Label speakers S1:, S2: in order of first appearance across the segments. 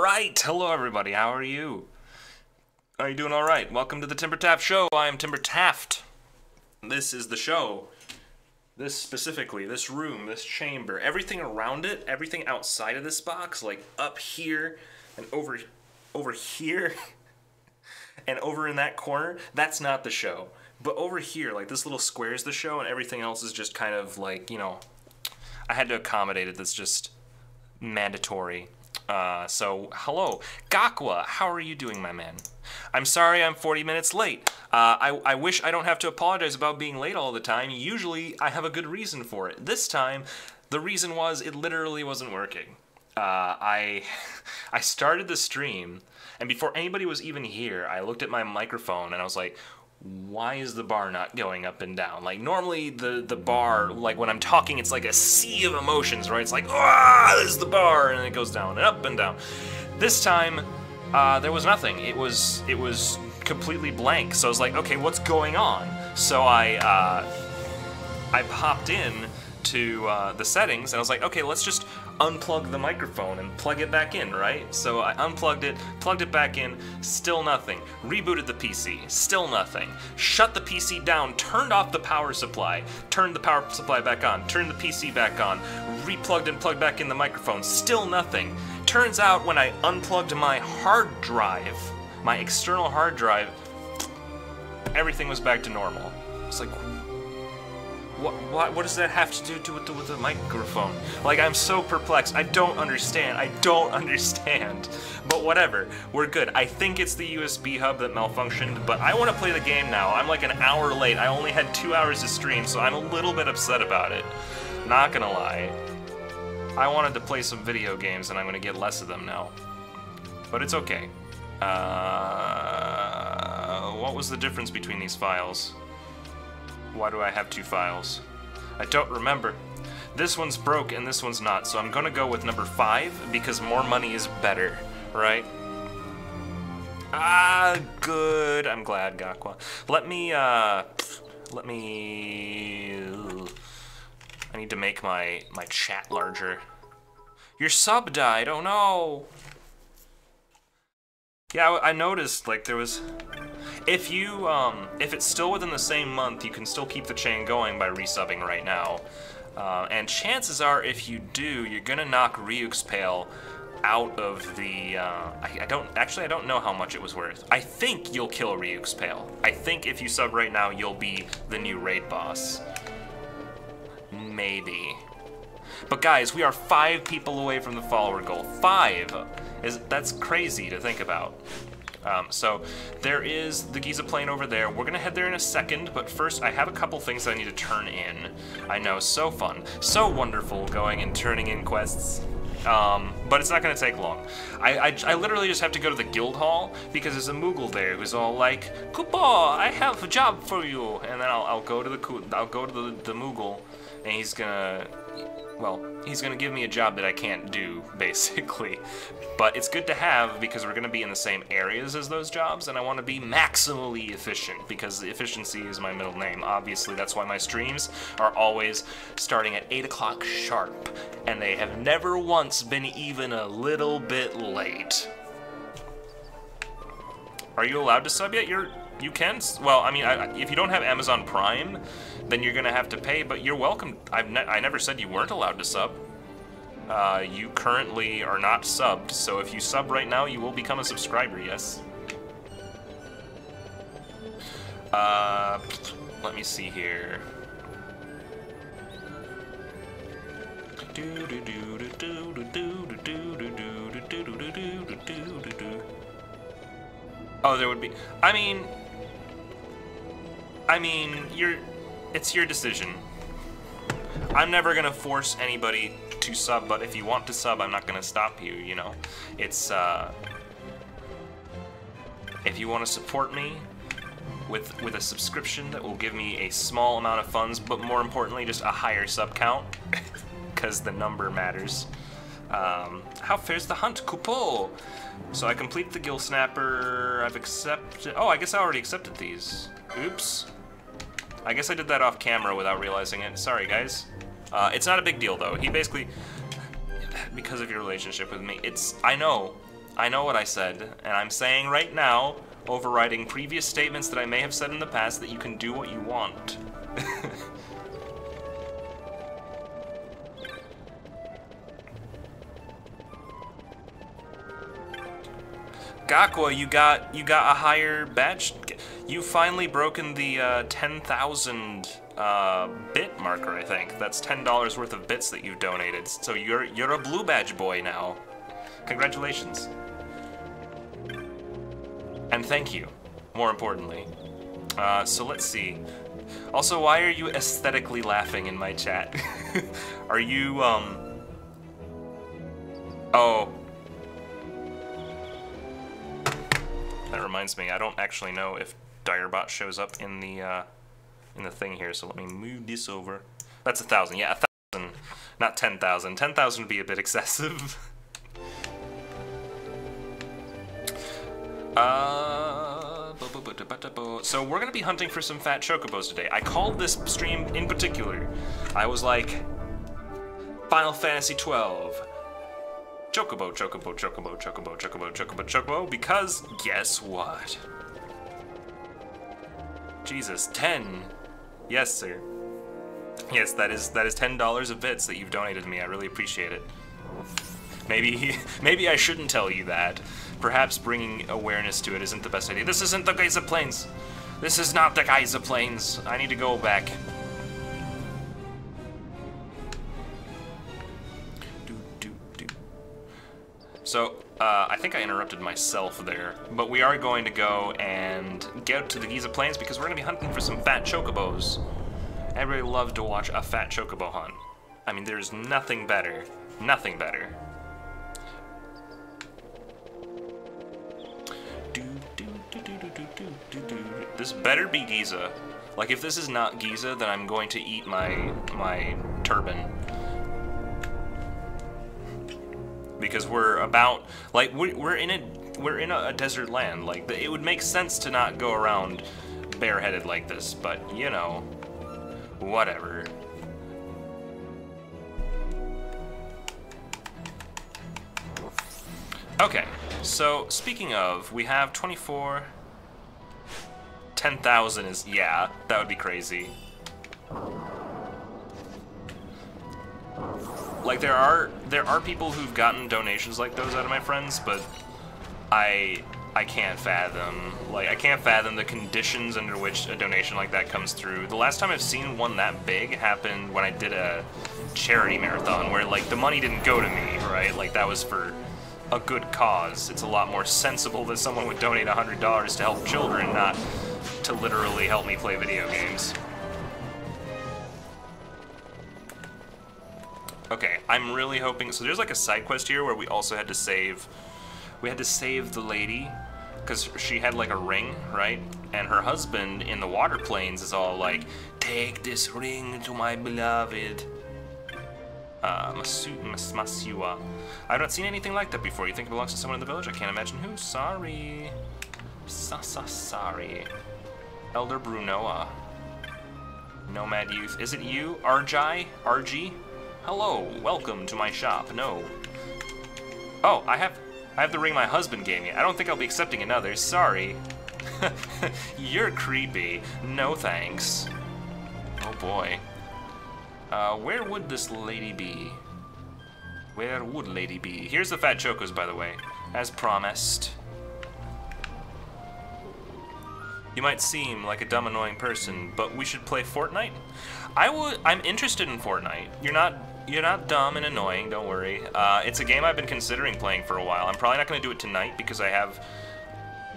S1: Alright, hello everybody, how are you? Are you doing alright? Welcome to the Timbertaft Show, I am Timbertaft. This is the show. This specifically, this room, this chamber, everything around it, everything outside of this box, like up here and over here and over in that corner, that's not the show. But over here, like this little square is the show and everything else is just kind of like, you know, I had to accommodate it, that's just mandatory. So, hello. Gakwa, how are you doing, my man? I'm sorry I'm 40 minutes late. I wish I don't have to apologize about being late all the time. Usually, I have a good reason for it. This time, the reason was it literally wasn't working. I started the stream, and before anybody was even here, I looked at my microphone, and I was like, why is the bar not going up and down? Like, normally the bar, like when I'm talking, it's like a sea of emotions, right? It's like, ah, this is the bar, and it goes down and up and down. This time, there was nothing. It was completely blank. So I was like, okay, what's going on? So I popped in to the settings, and I was like, okay, let's just unplug the microphone and plug it back in, right? So I unplugged it, plugged it back in, still nothing. Rebooted the PC, still nothing. Shut the PC down, turned off the power supply, turned the power supply back on, turned the PC back on, replugged and plugged back in the microphone, still nothing. Turns out when I unplugged my hard drive, my external hard drive, everything was back to normal. It's like, what does that have to do with the microphone? Like, I'm so perplexed. I don't understand. But whatever. We're good. I think it's the USB hub that malfunctioned, but I want to play the game now. I'm like an hour late. I only had 2 hours to stream, so I'm a little bit upset about it. Not gonna lie. I wanted to play some video games, and I'm gonna get less of them now. But it's okay. What was the difference between these files? Why do I have 2 files? I don't remember. This one's broke and this one's not, so I'm gonna go with number 5 because more money is better, right? Ah, good. I'm glad, Gakwa. I need to make my chat larger. Your sub died, oh no! Yeah, I noticed, like, there was... If it's still within the same month, you can still keep the chain going by resubbing right now. And chances are, if you do, you're gonna knock Ryuk's Pale out of the, I don't know how much it was worth. I think you'll kill Ryuk's Pale. I think if you sub right now, you'll be the new raid boss. Maybe. But guys, we are 5 people away from the follower goal. 5! That's crazy to think about. So there is the Giza Plain over there. We're gonna head there in a second, but first I have a couple things I need to turn in. I know, so fun, so wonderful going and turning in quests. But it's not gonna take long. I literally just have to go to the guild hall because there's a Moogle there who's all like, "Kupo, I have a job for you," and then I'll go to the Moogle, and he's gonna give me a job that I can't do, basically. But it's good to have because we're gonna be in the same areas as those jobs, and I want to be maximally efficient because efficiency is my middle name. Obviously, that's why my streams are always starting at 8 o'clock sharp, and they have never once been even a little bit late. Are you allowed to sub yet? You can? Well, I mean, if you don't have Amazon Prime, then you're gonna have to pay, but you're welcome. I never said you weren't allowed to sub. You currently are not subbed, so if you sub right now, you will become a subscriber, yes? Let me see here. Oh, there would be, I mean, it's your decision. I'm never gonna force anybody to sub, but if you want to sub, I'm not gonna stop you, you know? It's, if you want to support me with a subscription that will give me a small amount of funds, but more importantly, just a higher sub count, because the number matters. How fares the hunt, Kupo? So I complete the Gill Snapper, I've accepted, oh, I guess I already accepted these. Oops. I guess I did that off camera without realizing it. Sorry, guys. It's not a big deal, though. He basically, because of your relationship with me, I know I know what I said, and I'm saying right now, overriding previous statements that I may have said in the past, that you can do what you want. Gakwa, you got a higher badge. You finally broken the 10,000 bit marker, I think. That's $10 worth of bits that you've donated. So you're a blue badge boy now. Congratulations. And thank you, more importantly. So let's see. Also, why are you aesthetically laughing in my chat? Are you, Oh. That reminds me, I don't actually know if Direbot shows up in the thing here, so let me move this over. That's 1,000, yeah, 1,000, not 10,000. 10,000 would be a bit excessive. So we're gonna be hunting for some fat chocobos today. I called this stream in particular. I was like, Final Fantasy 12. Chocobo, chocobo, chocobo, chocobo, chocobo, chocobo, chocobo, because guess what? Jesus, 10. Yes, sir. Yes, that is $10 of bits that you've donated to me. I really appreciate it. Maybe I shouldn't tell you that. Perhaps bringing awareness to it isn't the best idea. This isn't the Geyser Plains. This is not the Geyser Plains. I need to go back. So, I think I interrupted myself there, but we are going to go and get to the Giza Plains because we're going to be hunting for some fat chocobos. Everybody loves to watch a fat chocobo hunt. I mean, there's nothing better. Nothing better. This better be Giza. Like, if this is not Giza, then I'm going to eat my turban. Because we're about, like, we're in a desert land. Like, it would make sense to not go around bareheaded like this, but you know, whatever. Okay, so speaking of, we have 24. 10,000 is, yeah, that would be crazy. Like, there are people who've gotten donations like those out of my friends, but I can't fathom, like, I can't fathom the conditions under which a donation like that comes through. The last time I've seen one that big happened when I did a charity marathon, where, like, the money didn't go to me, right? Like, that was for a good cause. It's a lot more sensible that someone would donate $100 to help children, not to literally help me play video games. Okay, I'm really hoping, so there's like a side quest here where we also had to save, the lady, because she had like a ring, right? And her husband in the water plains is all like, take this ring to my beloved. Masiwa. I've not seen anything like that before. You think it belongs to someone in the village? I can't imagine who. Sorry. Sorry. Elder Brunoa. Nomad Youth. Is it you? RG? Hello, welcome to my shop. No. Oh, I have the ring my husband gave me. I don't think I'll be accepting another. Sorry. You're creepy. No thanks. Oh boy. Where would this lady be? Where would lady be? Here's the fat chocos, by the way, as promised. You might seem like a dumb, annoying person, but we should play Fortnite? I'm interested in Fortnite. You're not dumb and annoying, don't worry. It's a game I've been considering playing for a while. I'm probably not going to do it tonight because I have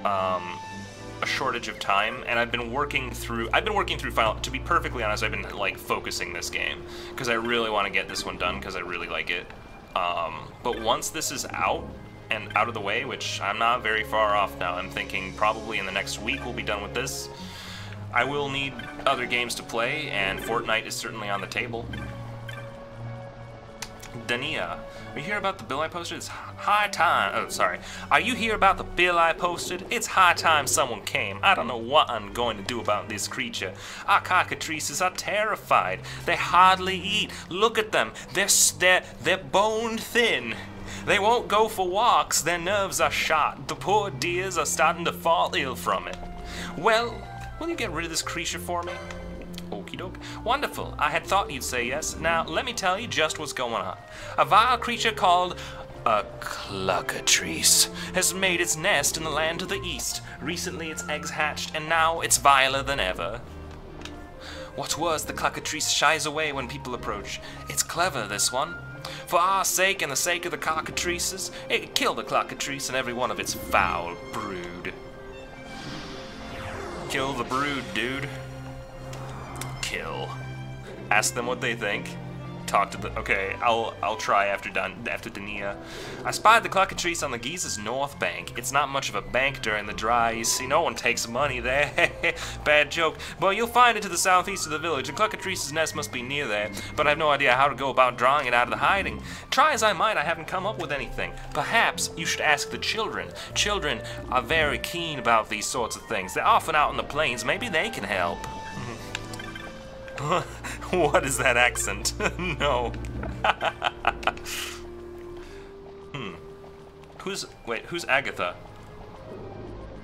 S1: a shortage of time, and I've been working through Final, to be perfectly honest, I've been like focusing this game because I really want to get this one done because I really like it. But once this is out and out of the way, which I'm not very far off now, I'm thinking probably in the next week we'll be done with this, I will need other games to play, and Fortnite is certainly on the table. Dania, are you here about the bill I posted? It's high time. Oh, sorry. Are you here about the bill I posted? It's high time someone came. I don't know what I'm going to do about this creature. Our cockatrices are terrified. They hardly eat. Look at them. They're bone thin. They won't go for walks, their nerves are shot. The poor dears are starting to fall ill from it. Well, will you get rid of this creature for me? Okie doke. Wonderful. I had thought you'd say yes. Now, let me tell you just what's going on. A vile creature called a cluckatrice has made its nest in the land to the east. Recently, its eggs hatched, and now it's viler than ever. What's worse, the cluckatrice shies away when people approach. It's clever, this one. For our sake and the sake of the cockatrices, it kill the cluckatrice and every one of its foul brood. Kill the brood, dude. Kill. Ask them what they think. Talk to the. Okay, I'll try after Dania. I spied the cluckatrice on the Giza's north bank. It's not much of a bank during the dry. You see, no one takes money there. Bad joke. But you'll find it to the southeast of the village. The cluckatrice's nest must be near there, but I have no idea how to go about drawing it out of the hiding. Try as I might, I haven't come up with anything. Perhaps you should ask the children. Children are very keen about these sorts of things. They're often out in the plains. Maybe they can help. What is that accent? No. Who's Agatha?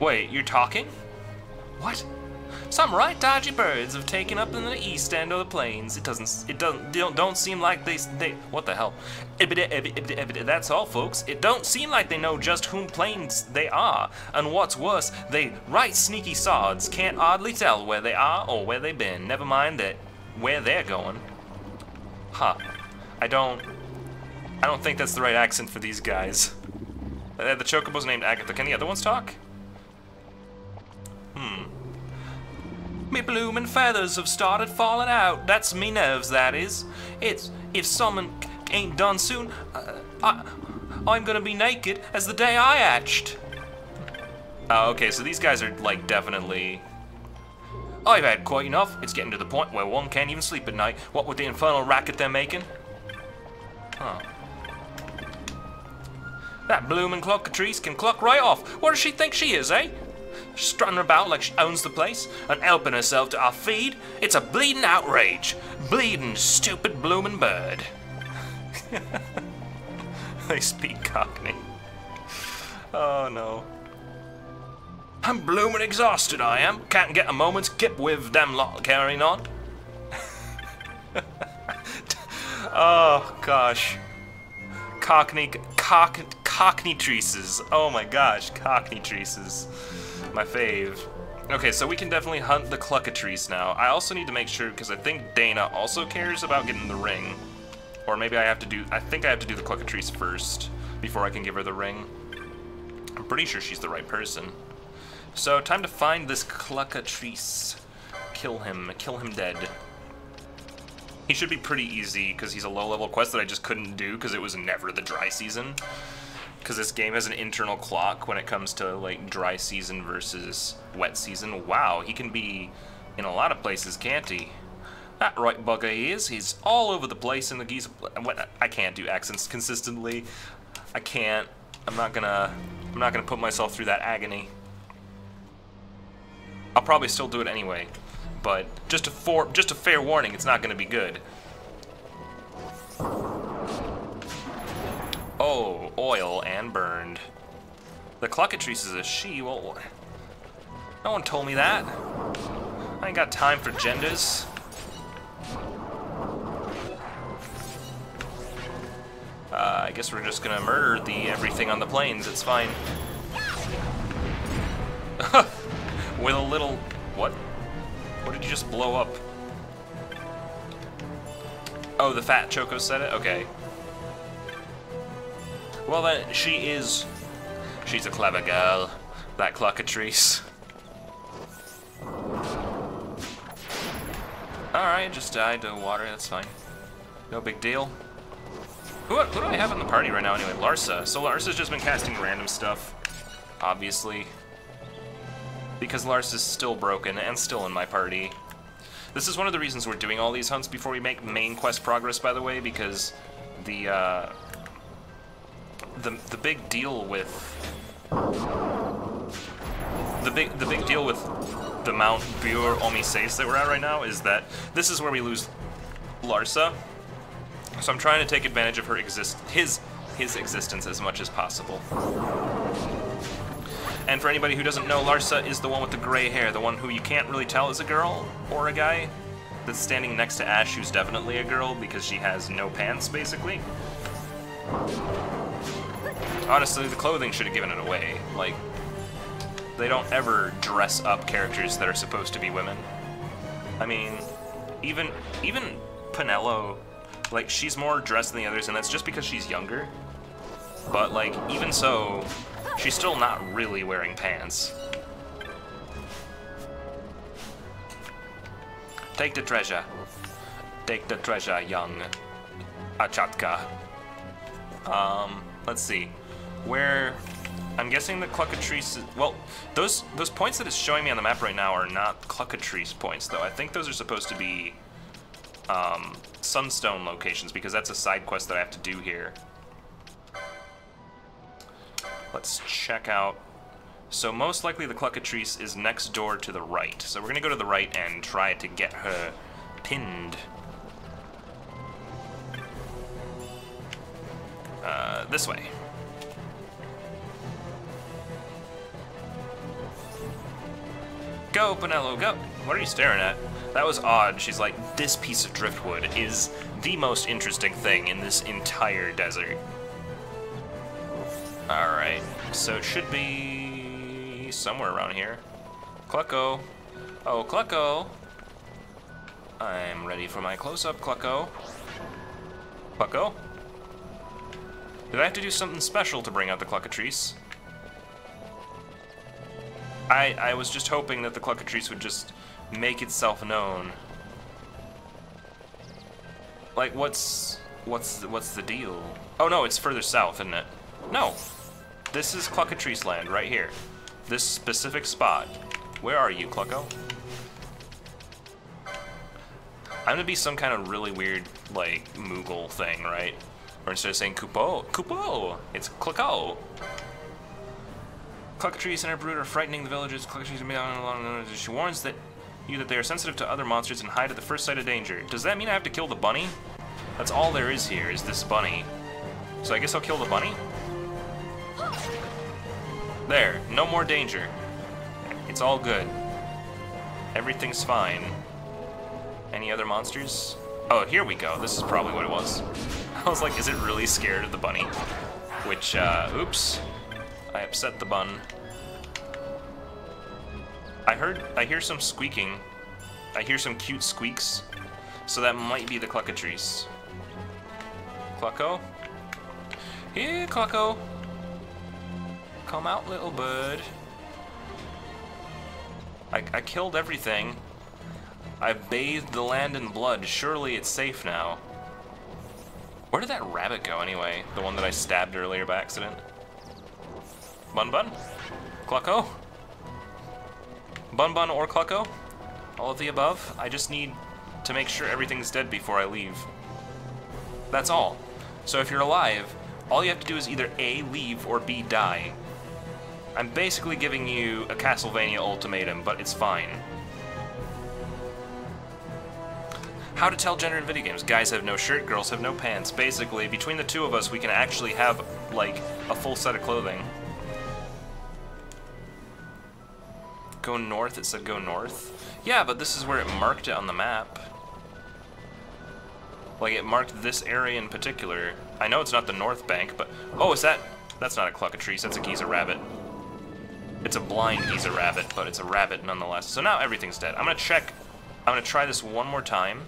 S1: Wait, you're talking? What? Some right dodgy birds have taken up in the east end of the plains. Don't seem like they, what the hell? That's all, folks. It don't seem like they know just whom plains they are. And what's worse, they right sneaky sods can't oddly tell where they are or where they've been. Never mind that where they're going. Huh. I don't think that's the right accent for these guys. The chocobo's named Agatha. Can the other ones talk? Me bloomin' feathers have started falling out. That's me nerves, that is. It's, if someone ain't done soon, I'm gonna be naked as the day I hatched. Oh, okay, so these guys are, like, definitely... I've had quite enough. It's getting to the point where one can't even sleep at night. What with the infernal racket they're making? Huh. That bloomin' cluckatrice can cluck right off. What does she think she is, eh? Strutting about like she owns the place and helping herself to our feed. It's a bleeding outrage. Bleeding, stupid bloomin' bird. They speak Cockney. Oh no. I'm bloomin' exhausted, I am. Can't get a moment's kip with them lot carrying on. Oh gosh. Cockney-treaces. Oh my gosh, Cockney-treaces. My fave. Okay, so we can definitely hunt the cluckatrice now. I also need to make sure, because I think Dana also cares about getting the ring. Or maybe I think I have to do the cluckatrice first, before I can give her the ring. I'm pretty sure she's the right person. So, time to find this cluckatrice. Kill him dead. He should be pretty easy, because he's a low-level quest that I just couldn't do, because it was never the dry season. Because this game has an internal clock when it comes to, like, dry season versus wet season. Wow, he can be in a lot of places, can't he? That right bugger he is. He's all over the place in the Giza... I can't do accents consistently. I can't. I'm not gonna put myself through that agony. I'll probably still do it anyway. But just a fair warning, it's not gonna be good. Oh, oil and burned. The cluckatrice is a she. Well, no one told me that. I ain't got time for genders. I guess we're just gonna murder everything on the plains. It's fine. With a little... What? What did you just blow up? Oh, the fat Choco said it? Okay. Well then, she's a clever girl, that cluckatrice. Alright, just died to water, that's fine. No big deal. Who do I have in the party right now anyway? Larsa. So Larsa's just been casting random stuff, obviously. Because Larsa's still broken and still in my party. This is one of the reasons we're doing all these hunts before we make main quest progress, by the way, because the big deal with the big deal with the Mount Bure Omises that we're at right now is that this is where we lose Larsa. So I'm trying to take advantage of his his existence as much as possible. And for anybody who doesn't know, Larsa is the one with the gray hair, the one who you can't really tell is a girl or a guy, that's standing next to Ash, who's definitely a girl because she has no pants, basically. Honestly, the clothing should have given it away. Like, they don't ever dress up characters that are supposed to be women. I mean, even Pinello, like, she's more dressed than the others, and that's just because she's younger. But, like, even so, she's still not really wearing pants. Take the treasure. Take the treasure, young Achatka. Let's see. Where... I'm guessing the Cluckatrice... Well, those points that it's showing me on the map right now are not Cluckatrice points, though. I think those are supposed to be Sunstone locations, because that's a side quest that I have to do here. Let's check out... So most likely the Cluckatrice is next door to the right. So we're going to go to the right and try to get her pinned. This way. Go, Pinello, go! What are you staring at? That was odd. She's like, this piece of driftwood is the most interesting thing in this entire desert. Alright, so it should be somewhere around here. Clucko. Oh, Clucko. I'm ready for my close-up, Clucko. Clucko? Did I have to do something special to bring out the Cluckatrice? I was just hoping that the Cluckatrice would just make itself known. Like, what's the deal? Oh no, it's further south, isn't it? No! This is Cluckatrice land, right here. This specific spot. Where are you, Clucko? I'm gonna be some kind of really weird, like, Moogle thing, right? Or instead of saying Kupo, Kupo! It's Clucko! Cluckatrice and her brood are frightening the villagers. Cluckatrice she warns you that they are sensitive to other monsters and hide at the first sight of danger. Does that mean I have to kill the bunny? That's all there is here, is this bunny. So I guess I'll kill the bunny? There, no more danger. It's all good. Everything's fine. Any other monsters? Oh, here we go. This is probably what it was. I was like, is it really scared of the bunny? Which, oops. I upset the bun. I hear some squeaking. I hear some cute squeaks. So that might be the Cluckatrice. Clucko? Here, Clucko. Come out, little bird. I killed everything. I've bathed the land in blood. Surely it's safe now. Where did that rabbit go anyway? The one that I stabbed earlier by accident? Bun Bun? Clucko? Bun Bun or Clucko? All of the above? I just need to make sure everything's dead before I leave. That's all. So if you're alive, all you have to do is either A, leave, or B, die. I'm basically giving you a Castlevania ultimatum, but it's fine. How to tell gender in video games. Guys have no shirt, girls have no pants. Basically, between the two of us, we can actually have, like, a full set of clothing. Go north, it said go north. Yeah, but this is where it marked it on the map. Like, it marked this area in particular. I know it's not the north bank, but... Oh, is that... That's not a Cluckatrice, that's a Giza rabbit. It's a blind Giza rabbit, but it's a rabbit nonetheless. So now everything's dead. I'm gonna check... I'm gonna try this one more time.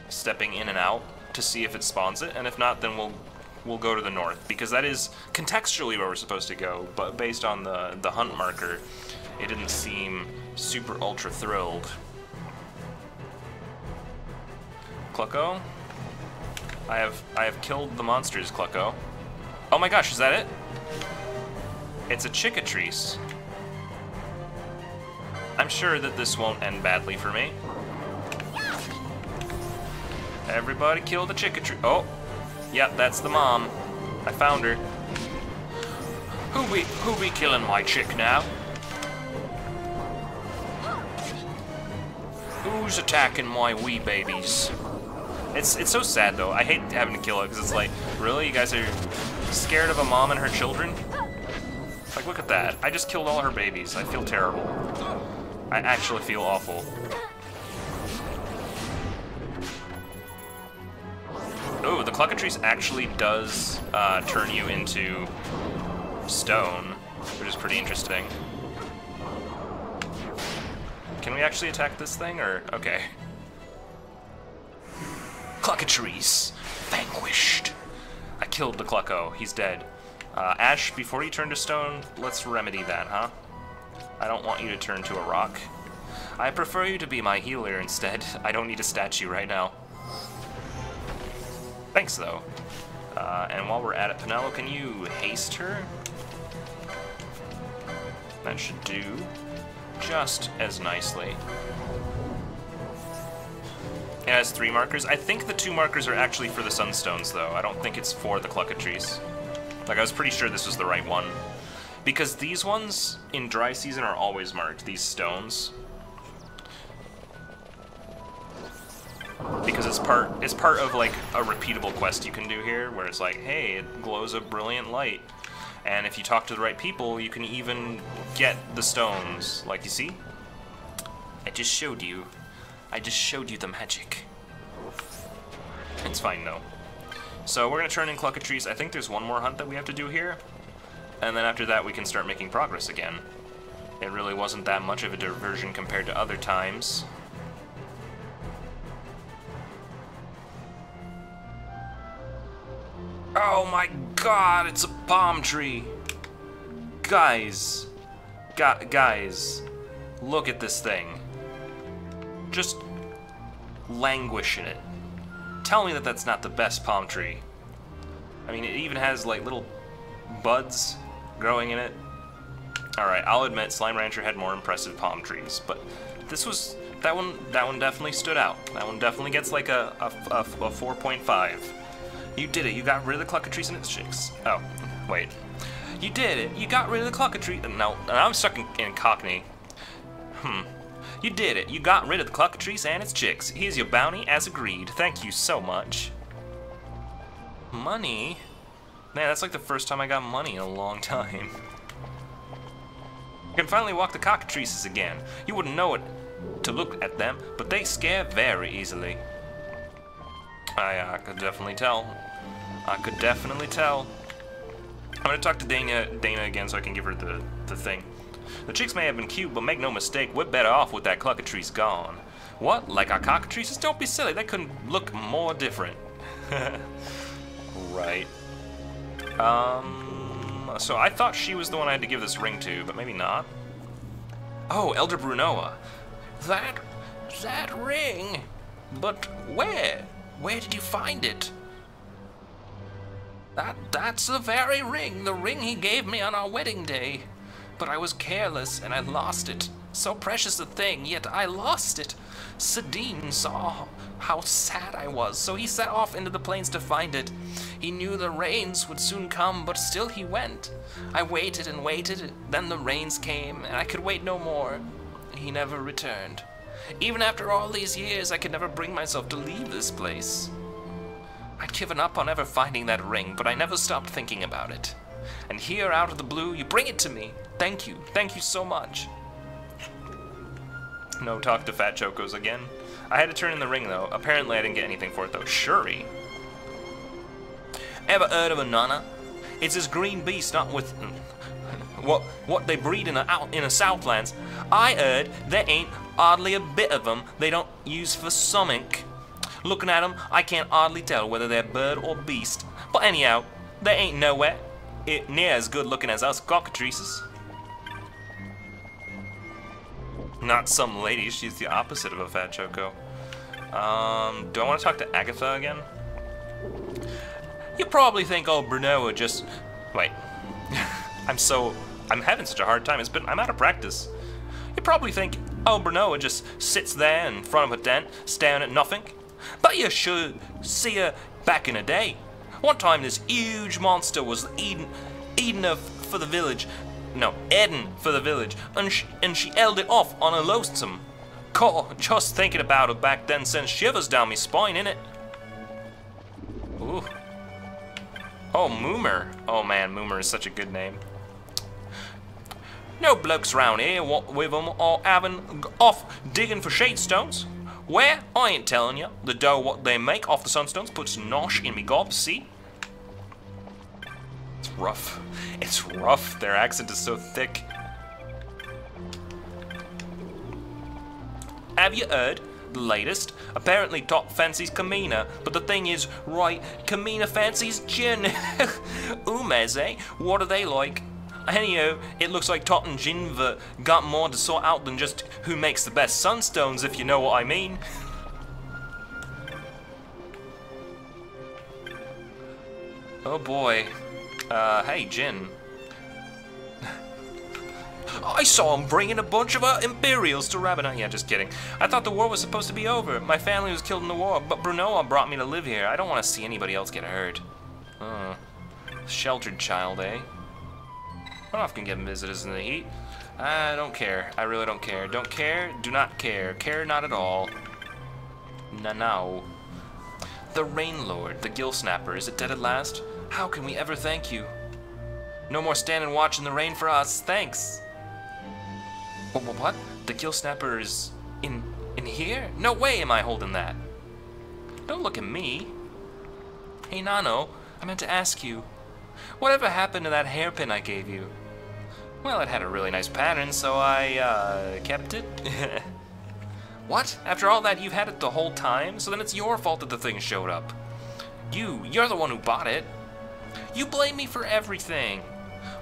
S1: Stepping in and out to see if it spawns it, and if not, then we'll go to the north. Because that is contextually where we're supposed to go, but based on the hunt marker, it didn't seem super ultra thrilled. Clucko? I have killed the monsters, Clucko. Oh my gosh, is that it? It's a Chickatrice. I'm sure that this won't end badly for me. Everybody kill the Chickatrice. Oh, yep, that's the mom. I found her. Who be killing my chick now? Who's attacking my wee babies? It's so sad though. I hate having to kill it because it's like, really, you guys are scared of a mom and her children? Like, look at that. I just killed all her babies. I feel terrible. I actually feel awful. Oh, the Cluckatrice actually does turn you into stone, which is pretty interesting. Can we actually attack this thing, or... okay. Cluckatrice, vanquished. I killed the Clucko. He's dead. Ash, before you turn to stone, let's remedy that, huh? I don't want you to turn to a rock. I prefer you to be my healer instead. I don't need a statue right now. Thanks, though. And while we're at it, Penelo, can you haste her? That should do just as nicely. It has 3 markers. I think the 2 markers are actually for the Sunstones, though. I don't think it's for the Cluckatrice. Like, I was pretty sure this was the right one. Because these ones, in dry season, are always marked, these stones. Because it's part of, like, a repeatable quest you can do here, where it's like, hey, it glows a brilliant light. And if you talk to the right people, you can even get the stones. Like, you see? I just showed you the magic. It's fine, though. So we're gonna turn in Cluckatrice. I think there's one more hunt that we have to do here. And then after that, we can start making progress again. It really wasn't that much of a diversion compared to other times. Oh my god, it's a palm tree! Guys, guys, look at this thing. Just languish in it. Tell me that that's not the best palm tree. I mean, it even has like little buds growing in it. Alright, I'll admit Slime Rancher had more impressive palm trees, but this was, that one definitely stood out. That one definitely gets like a 4.5. You did it. You got rid of the Cluckatrice and its chicks. Oh, wait. You did it. You got rid of the Cluckatrice. No, I'm stuck in Cockney. You did it. You got rid of the Cluckatrice and its chicks. Here's your bounty as agreed. Thank you so much. Money? Man, that's like the first time I got money in a long time. I can finally walk the cockatrices again. You wouldn't know it to look at them, but they scare very easily. I could definitely tell. I could definitely tell. I'm gonna talk to Dana again so I can give her the thing. The chicks may have been cute, but make no mistake, we're better off with that Cluckatrice gone. What? Like our cockatrices? Don't be silly. They couldn't look more different. Right. So I thought she was the one I had to give this ring to, but maybe not. Oh, Elder Brunoa. That ring? But where? Where did you find it? That's the very ring, the ring he gave me on our wedding day. But I was careless and I lost it. So precious a thing, yet I lost it. Sedin saw how sad I was, so he set off into the plains to find it. He knew the rains would soon come, but still he went. I waited and waited, then the rains came, and I could wait no more. He never returned. Even after all these years, I could never bring myself to leave this place. I'd given up on ever finding that ring, but I never stopped thinking about it. And here, out of the blue, you bring it to me. Thank you so much. No talk to Fat Chocos again. I had to turn in the ring, though. Apparently, I didn't get anything for it, though. Shuri. Ever heard of a nana? It's this green beast, not with... what they breed in the Southlands. I heard there ain't hardly a bit of them they don't use for summink. Looking at them, I can't hardly tell whether they're bird or beast. But anyhow, they ain't nowhere near as good looking as us cockatrices. Not some lady, she's the opposite of a Fat Choco. Do I want to talk to Agatha again? You probably think, oh, Bruno would just... Wait. I'm having such a hard time. I'm out of practice. You probably think, oh, Bruno just sits there in front of a tent, staring at nothing. But you should see her back in the day. One time this huge monster was eating her for the village. No, Eden for the village, and she held it off on a lonesome. God, just thinking about it back then sends shivers down me spine, innit? Oh, Moomer. Oh man, Moomer is such a good name. No blokes round here what with them are having off digging for shade stones. Where? I ain't telling you. The dough what they make off the sunstones puts nosh in me gob, see? It's rough. It's rough. Their accent is so thick. Have you heard? The latest? Apparently Top fancies Kamina, but the thing is, right, Kamina fancies Jin. Umez, eh? What are they like? Anyhow, it looks like Tot and Jinva got more to sort out than just who makes the best sunstones, if you know what I mean. Oh boy. Hey, Jin. I saw him bringing a bunch of Imperials to Ravenna. Yeah, just kidding. I thought the war was supposed to be over. My family was killed in the war, but Brunoa brought me to live here. I don't want to see anybody else get hurt. Sheltered child, eh? I often get visitors in the heat. I don't care. I really don't care. Don't care. Do not care. Care not at all. No. The Rain Lord, the Gill Snapper, is it dead at last? How can we ever thank you? No more stand and watch in the rain for us. Thanks. What? The Gill Snapper is in here? No way am I holding that. Don't look at me. Hey, Nano, I meant to ask you. Whatever happened to that hairpin I gave you? Well, it had a really nice pattern, so I, kept it. What? After all that, you've had it the whole time? So then it's your fault that the thing showed up. You're the one who bought it. You blame me for everything.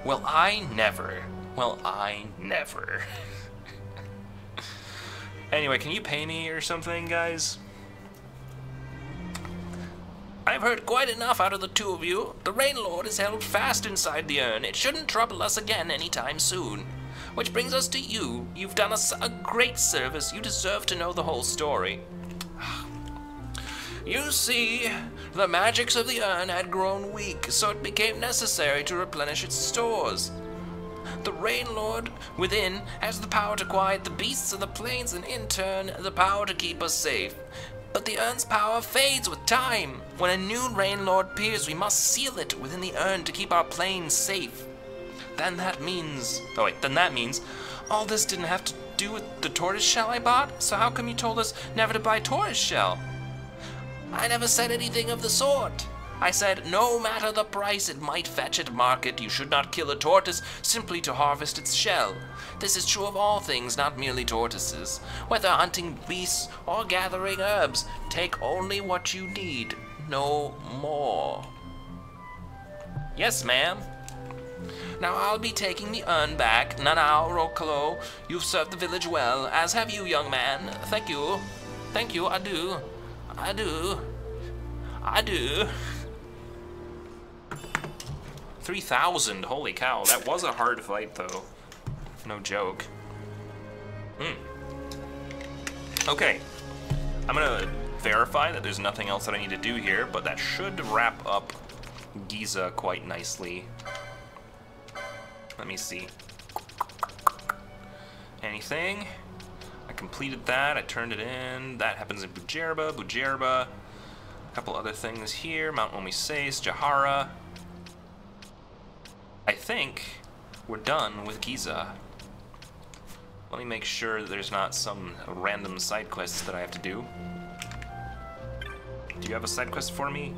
S1: Well, I never. Anyway, can you pay me or something, guys? I've heard quite enough out of the two of you. The Rain Lord is held fast inside the urn. It shouldn't trouble us again anytime soon. Which brings us to you. You've done us a great service. You deserve to know the whole story. You see, the magics of the urn had grown weak, so it became necessary to replenish its stores. The Rain Lord within has the power to quiet the beasts of the plains and in turn the power to keep us safe. But the urn's power fades with time. When a new Rain Lord appears, we must seal it within the urn to keep our plains safe. Then that means all this didn't have to do with the tortoise shell I bought? So how come you told us never to buy tortoise shell? I never said anything of the sort. I said no matter the price it might fetch at market, you should not kill a tortoise simply to harvest its shell. This is true of all things, not merely tortoises. Whether hunting beasts or gathering herbs, take only what you need, no more. Yes, ma'am. Now I'll be taking the urn back. Nanao, Rokalo, you've served the village well, as have you, young man. Thank you. Thank you, I do. 3,000, holy cow, that was a hard fight though. No joke. Okay, I'm gonna verify that there's nothing else that I need to do here, but that should wrap up Giza quite nicely. Let me see. Anything? I completed that, I turned it in. That happens in Bujerba. A couple other things here, Mount Omises, Jahara. I think we're done with Giza. Let me make sure that there's not some random side quests that I have to do. Do you have a side quest for me?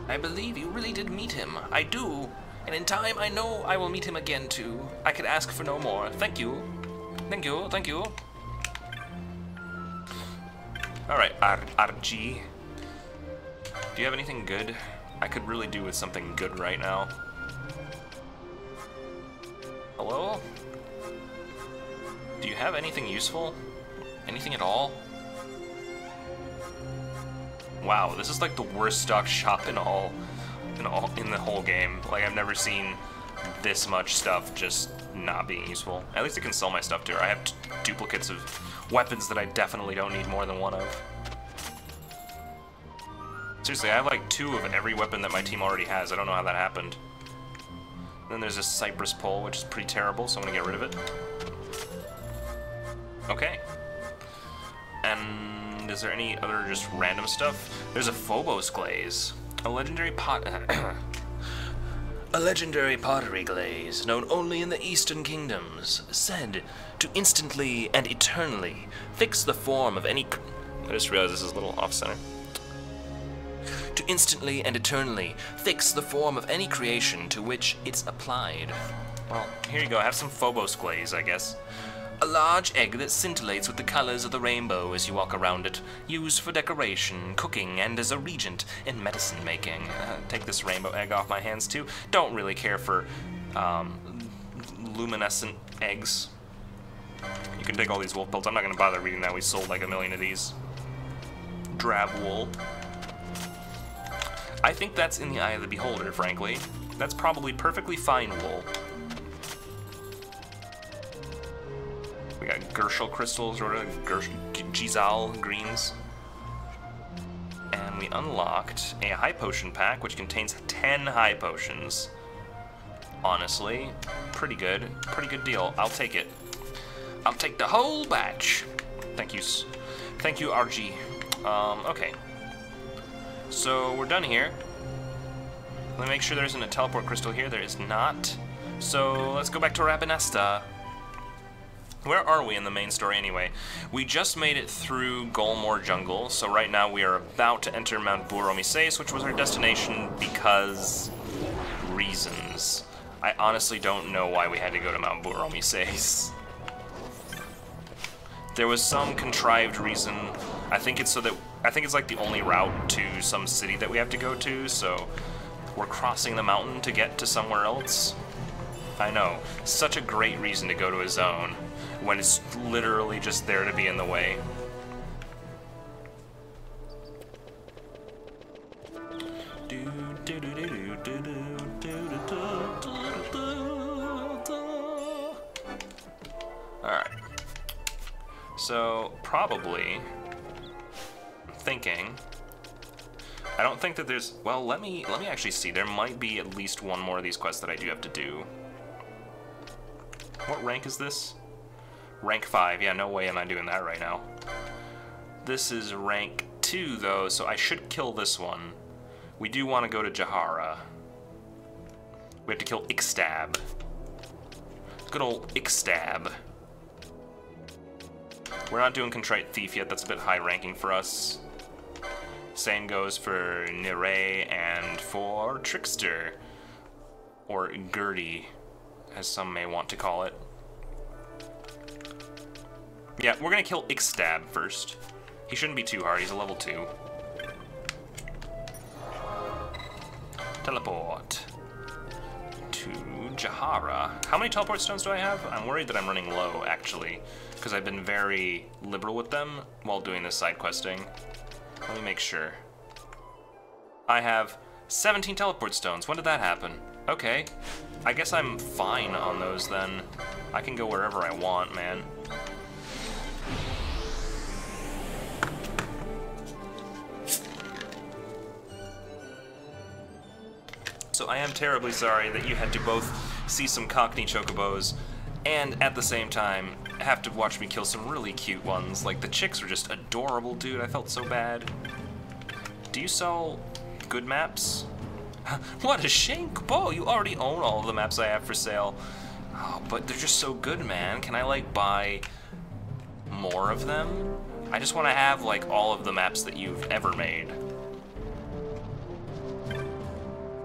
S1: I believe you really did meet him. I do. And in time, I know I will meet him again too. I could ask for no more. Thank you. Thank you. Thank you. Alright, RG. Do you have anything good? I could really do with something good right now. Hello? Do you have anything useful? Anything at all? Wow, this is like the worst stock shop in the whole game. Like, I've never seen this much stuff just not being useful. At least I can sell my stuff to her. I have duplicates of weapons that I definitely don't need more than one of. Seriously, I have like 2 of every weapon that my team already has. I don't know how that happened. Then there's this cypress pole, which is pretty terrible, so I'm gonna get rid of it. Okay. And is there any other just random stuff? There's a Phobos glaze. A legendary pot... A legendary pottery glaze, known only in the Eastern Kingdoms, said to instantly and eternally fix the form of any... I just realized this is a little off-center. To instantly and eternally fix the form of any creation to which it's applied. Well, here you go, have some Phobos glaze, I guess. A large egg that scintillates with the colors of the rainbow as you walk around it, used for decoration, cooking, and as a regent in medicine making. Take this rainbow egg off my hands too. Don't really care for luminescent eggs. You can take all these wolf pelts. I'm not gonna bother reading that. We sold like 1 million of these. Drab wool. I think that's in the eye of the beholder, frankly. That's probably perfectly fine wool. We got Gershel crystals, or Gizal greens. And we unlocked a high potion pack, which contains 10 high potions. Honestly, pretty good. Pretty good deal. I'll take it. I'll take the whole batch. Thank you. Thank you, RG. Okay. So, we're done here. Let me make sure there isn't a teleport crystal here. There is not. So, let's go back to Rabanesta. Where are we in the main story anyway? We just made it through Golmore Jungle, so right now we are about to enter Mount Bur-Omises, which was our destination because... reasons. I honestly don't know why we had to go to Mount Bur-Omises. There was some contrived reason. I think it's like the only route to some city that we have to go to, so we're crossing the mountain to get to somewhere else. I know, such a great reason to go to a zone when it's literally just there to be in the way. Alright. So, probably thinking... I don't think that there's... Well, let me actually see. There might be at least one more of these quests that I do have to do. What rank is this? Rank 5. Yeah, no way am I doing that right now. This is rank 2, though, so I should kill this one. We do want to go to Jahara. We have to kill Ixtab. Good old Ixtab. We're not doing Contrite Thief yet. That's a bit high ranking for us. Same goes for Nire and for Trickster. Or Gertie, as some may want to call it. Yeah, we're gonna kill Ixtab first. He shouldn't be too hard, he's a level 2. Teleport to Jahara. How many teleport stones do I have? I'm worried that I'm running low, actually, because I've been very liberal with them while doing this side questing. Let me make sure. I have 17 teleport stones. When did that happen? Okay. I guess I'm fine on those then. I can go wherever I want, man. So I am terribly sorry that you had to both see some Cockney chocobos and at the same time have to watch me kill some really cute ones. Like, the chicks are just adorable, dude. I felt so bad. Do you sell good maps? What a shank! Bo, you already own all of the maps I have for sale. Oh, but they're just so good, man. Can I, like, buy more of them? I just want to have, like, all of the maps that you've ever made.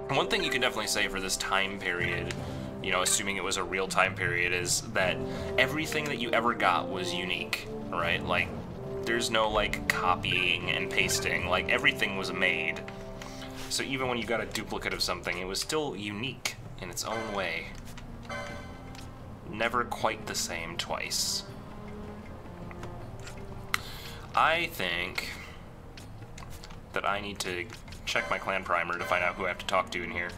S1: One thing you can definitely say for this time period, you know, assuming it was a real time period, is that everything that you ever got was unique, right? Like, there's no, like, copying and pasting. Like, everything was made. So even when you got a duplicate of something, it was still unique in its own way. Never quite the same twice. I think that I need to check my clan primer to find out who I have to talk to in here,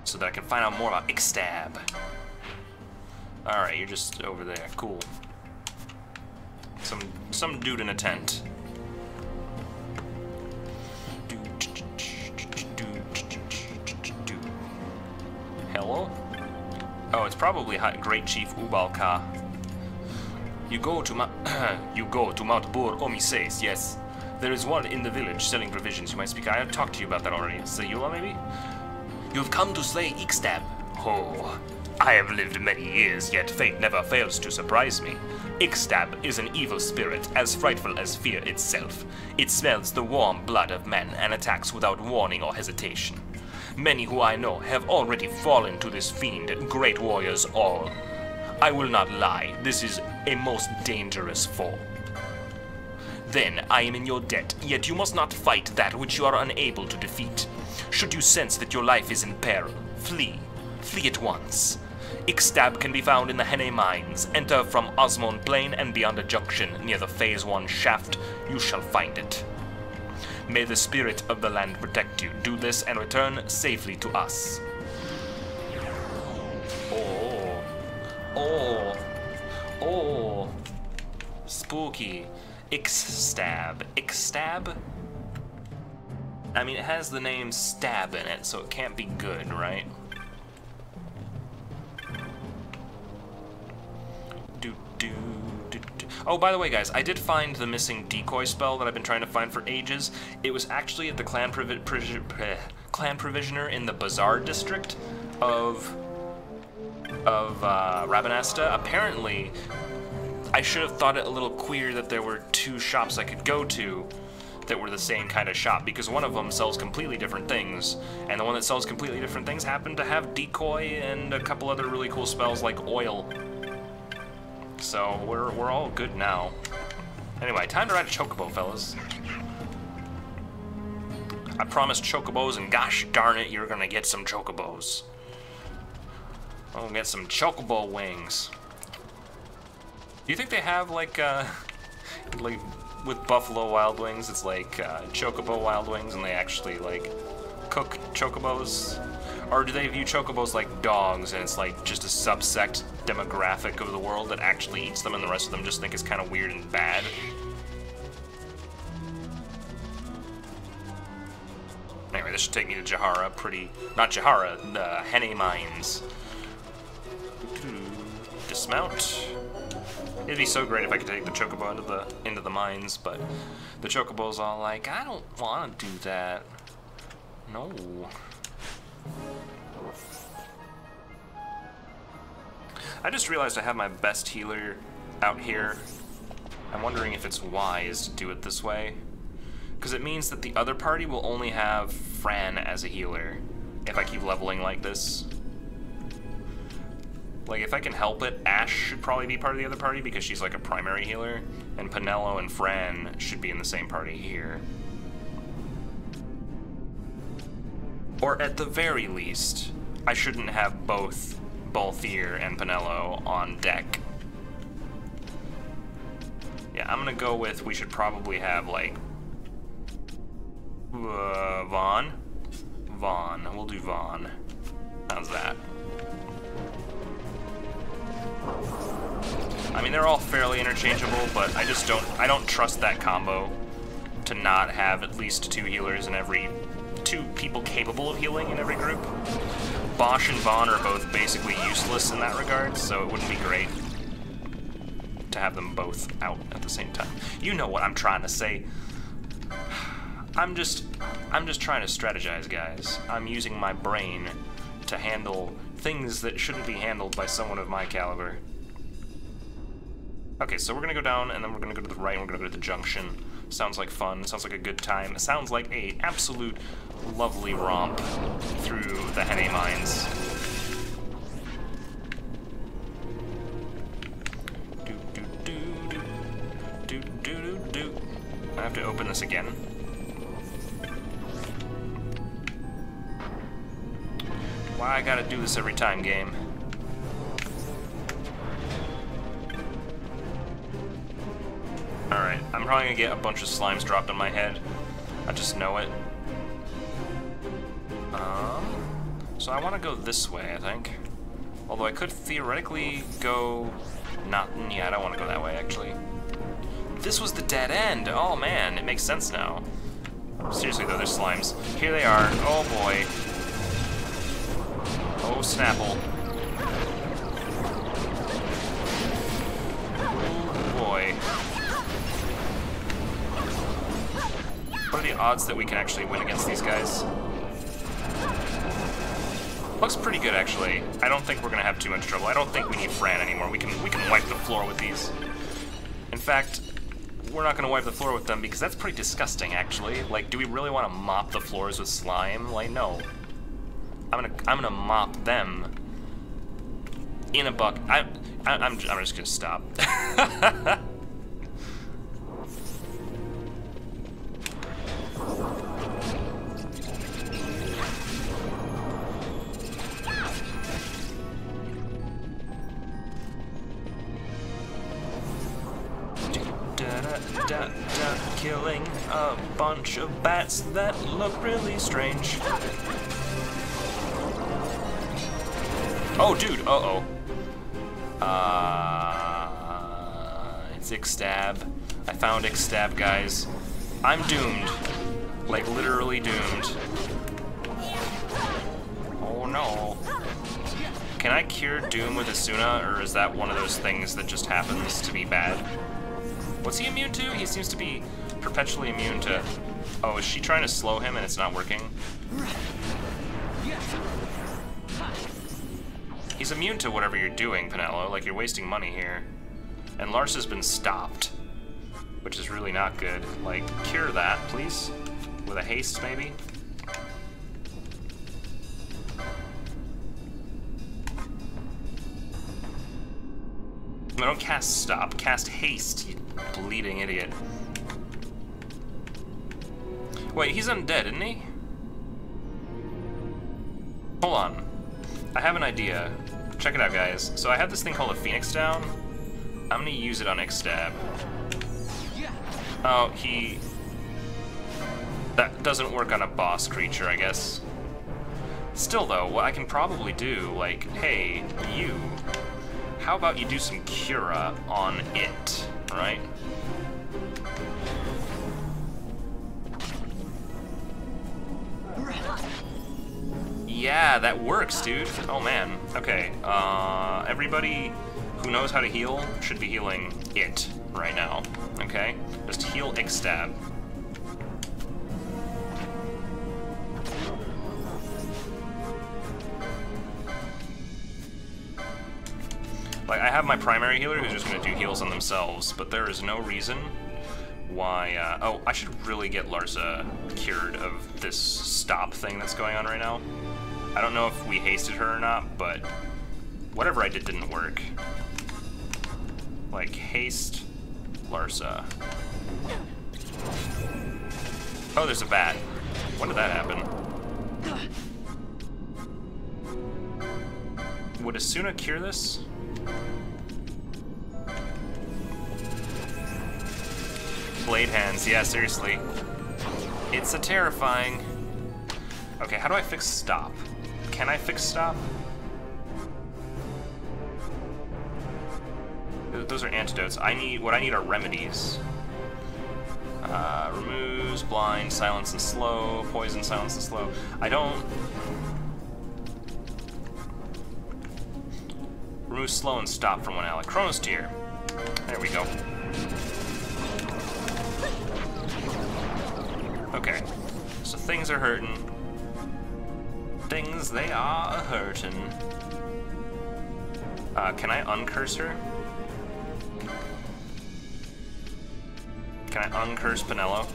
S1: so that I can find out more about Ixtab. Alright, you're just over there. Cool. Some dude in a tent. Hello? Oh, it's probably Great Chief Ubalka. You go to Mount Bur-Omises, yes. There is one in the village selling provisions. You might speak. I had talked to you about that already. Sayula, maybe? You have come to slay Ixtab. Oh, I have lived many years, yet fate never fails to surprise me. Ixtab is an evil spirit, as frightful as fear itself. It smells the warm blood of men and attacks without warning or hesitation. Many who I know have already fallen to this fiend, great warriors all. I will not lie, this is a most dangerous foe. Then I am in your debt, yet you must not fight that which you are unable to defeat. Should you sense that your life is in peril, flee. Flee at once. Ixtab can be found in the Hene mines. Enter from Osmond Plain and beyond a junction near the Phase 1 shaft. You shall find it. May the spirit of the land protect you. Do this and return safely to us. Oh. Oh. Oh. Spooky. Ixtab. Ixtab? I mean, it has the name Stab in it, so it can't be good, right? Oh, by the way, guys, I did find the missing decoy spell that I've been trying to find for ages. It was actually at the clan provisioner in the Bazaar district of Rabanesta. Apparently, I should have thought it a little queer that there were two shops I could go to that were the same kind of shop, because one of them sells completely different things, and the one that sells completely different things happened to have decoy and a couple other really cool spells like oil. So we're all good now. Anyway, time to ride a chocobo, fellas. I promised chocobos, and gosh darn it, you're gonna get some chocobos. I'm gonna get some chocobo wings. Do you think they have like with Buffalo Wild Wings, it's like chocobo Wild Wings, and they actually like cook chocobos? Or do they view chocobos like dogs, and it's like just a subsect demographic of the world that actually eats them, and the rest of them just think it's kind of weird and bad? Anyway, this should take me to Jahara, not Jahara, the Hene Mines. Dismount. It'd be so great if I could take the chocobo into the mines, but the chocobo's all like, I don't want to do that. No. I just realized I have my best healer out here. I'm wondering if it's wise to do it this way, because it means that the other party will only have Fran as a healer if I keep leveling like this. Like, if I can help it, Ash should probably be part of the other party because she's like a primary healer, and Pinello and Fran should be in the same party here. Or at the very least, I shouldn't have both Balthier and Pinello on deck. Yeah, I'm gonna go with, we should probably have like Vaughn. We'll do Vaughn. How's that? I mean, they're all fairly interchangeable, but I don't trust that combo to not have at least two healers in every, two people capable of healing in every group. Bosch and Vaughn are both basically useless in that regard, so it wouldn't be great to have them both out at the same time. You know what I'm trying to say. I'm just trying to strategize, guys. I'm using my brain to handle things that shouldn't be handled by someone of my caliber. Okay, so we're gonna go down, and then we're gonna go to the right, and we're gonna go to the junction. Sounds like fun, sounds like a good time. It sounds like a absolute lovely romp through the Hene Mines. I have to open this again. Why I gotta do this every time, game? Alright, I'm probably gonna get a bunch of slimes dropped on my head. I just know it. So I want to go this way, I think. Although I could theoretically go... Yeah, I don't want to go that way, actually. This was the dead end! Oh man, it makes sense now. Seriously though, there's slimes. Here they are. Oh boy. Oh, Snapple. Oh boy. What are the odds that we can actually win against these guys? Looks pretty good, actually. I don't think we're gonna have too much trouble. I don't think we need Fran anymore. We can wipe the floor with these. In fact, we're not gonna wipe the floor with them because that's pretty disgusting, actually. Like, do we really want to mop the floors with slime? Like, no. I'm gonna mop them in a bucket. I'm just gonna stop. Killing a bunch of bats that look really strange. Oh, dude, uh-oh. It's Ixstab. I found Ixstab, guys. I'm doomed. Like, literally doomed. Oh, no. Can I cure Doom with Asuna, or is that one of those things that just happens to be bad? What's he immune to? He seems to be perpetually immune to... Oh, is she trying to slow him and it's not working? He's immune to whatever you're doing, Penelo. Like, you're wasting money here. And Lars has been stopped, which is really not good. Like, cure that, please? With a haste, maybe? No, don't cast stop. Cast haste, you bleeding idiot. Wait, he's undead, isn't he? Hold on. I have an idea. Check it out, guys. So I have this thing called a Phoenix Down. I'm gonna use it on Ixstab. Oh, that doesn't work on a boss creature, I guess. Still, though, what I can probably do, like, hey, you... How about you do some Cura on it, right? Yeah, that works, dude. Oh, man. Okay, everybody who knows how to heal should be healing it right now, okay? Just heal Ixstab. Like, I have my primary healer who's just gonna do heals on themselves, but there is no reason why, oh, I should really get Larsa cured of this stop thing that's going on right now. I don't know if we hasted her or not, but whatever I did didn't work. Like, haste Larsa. Oh, there's a bat. When did that happen? Would Asuna cure this? Blade hands, yeah, seriously. It's a terrifying. Okay, how do I fix stop? Can I fix stop? Those are antidotes. What I need are remedies. Removes, blind, silence and slow, poison, silence and slow. I don't... Remove slow and stop from one ally. Chronos tier. There we go. Okay. So things are hurting. Things, they are hurting. Can I uncurse her? Can I uncurse Penelo?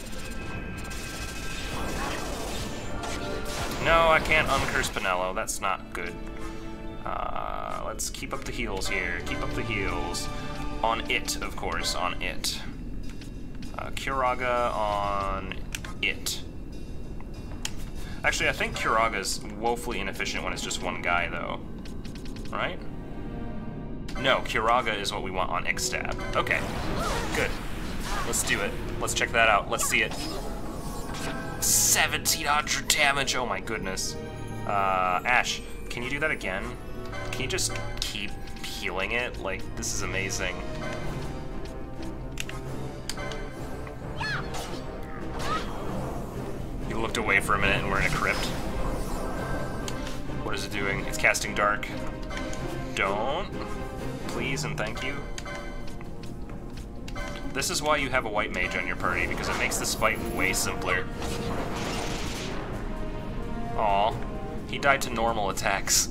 S1: No, I can't uncurse Penelo. That's not good. Let's keep up the heals here. Keep up the heals. On it, of course. On it. Curaga on it. Actually, I think Curaga's woefully inefficient when it's just one guy, though. Right? No, Curaga is what we want on Ixstab. Okay, good. Let's do it. Let's check that out. Let's see it. 1700 damage! Oh my goodness. Ash, can you do that again? Can you just keep healing it? Like, this is amazing. You looked away for a minute and we're in a crypt. What is it doing? It's casting dark. Don't. Please and thank you. This is why you have a white mage on your party, because it makes this fight way simpler. Aw, he died to normal attacks.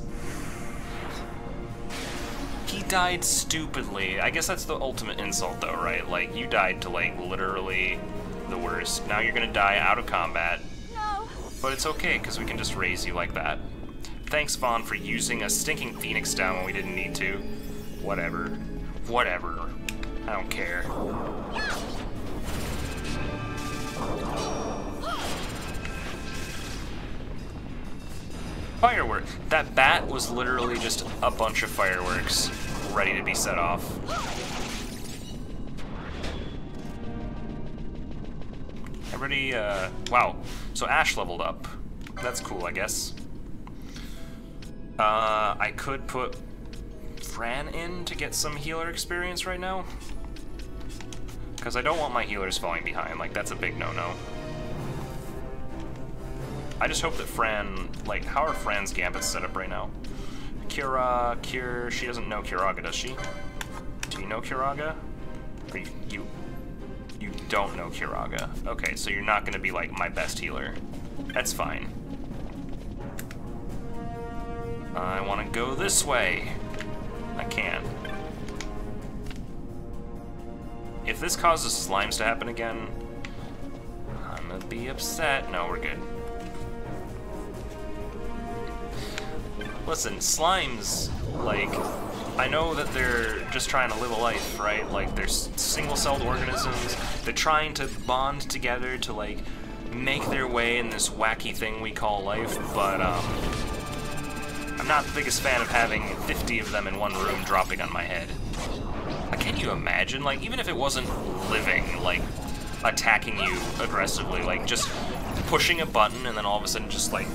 S1: He died stupidly. I guess that's the ultimate insult though, right? Like, you died to, like, literally the worst. Now you're gonna die out of combat.
S2: No.
S1: But it's okay, because we can just raise you like that. Thanks, Vaughn, for using a stinking Phoenix down when we didn't need to. Whatever. Whatever. I don't care. Firework. That bat was literally just a bunch of fireworks ready to be set off. Everybody, wow. So Ash leveled up. That's cool, I guess. I could put Fran in to get some healer experience right now. Because I don't want my healers falling behind. Like, that's a big no-no. I just hope that Fran, like, how are Fran's gambits set up right now? Cure, she doesn't know Kiraga, does she? Do you know Kiraga? Or you don't know Kiraga. Okay, so you're not gonna be, like, my best healer. That's fine. I wanna go this way. I can. If this causes slimes to happen again, I'm gonna be upset. No, we're good. Listen, slimes, like, I know that they're just trying to live a life, right? Like, they're single-celled organisms. They're trying to bond together to, like, make their way in this wacky thing we call life, but, I'm not the biggest fan of having 50 of them in one room dropping on my head. Like, can you imagine, like, even if it wasn't living, like, attacking you aggressively, like, just pushing a button and then all of a sudden just, like,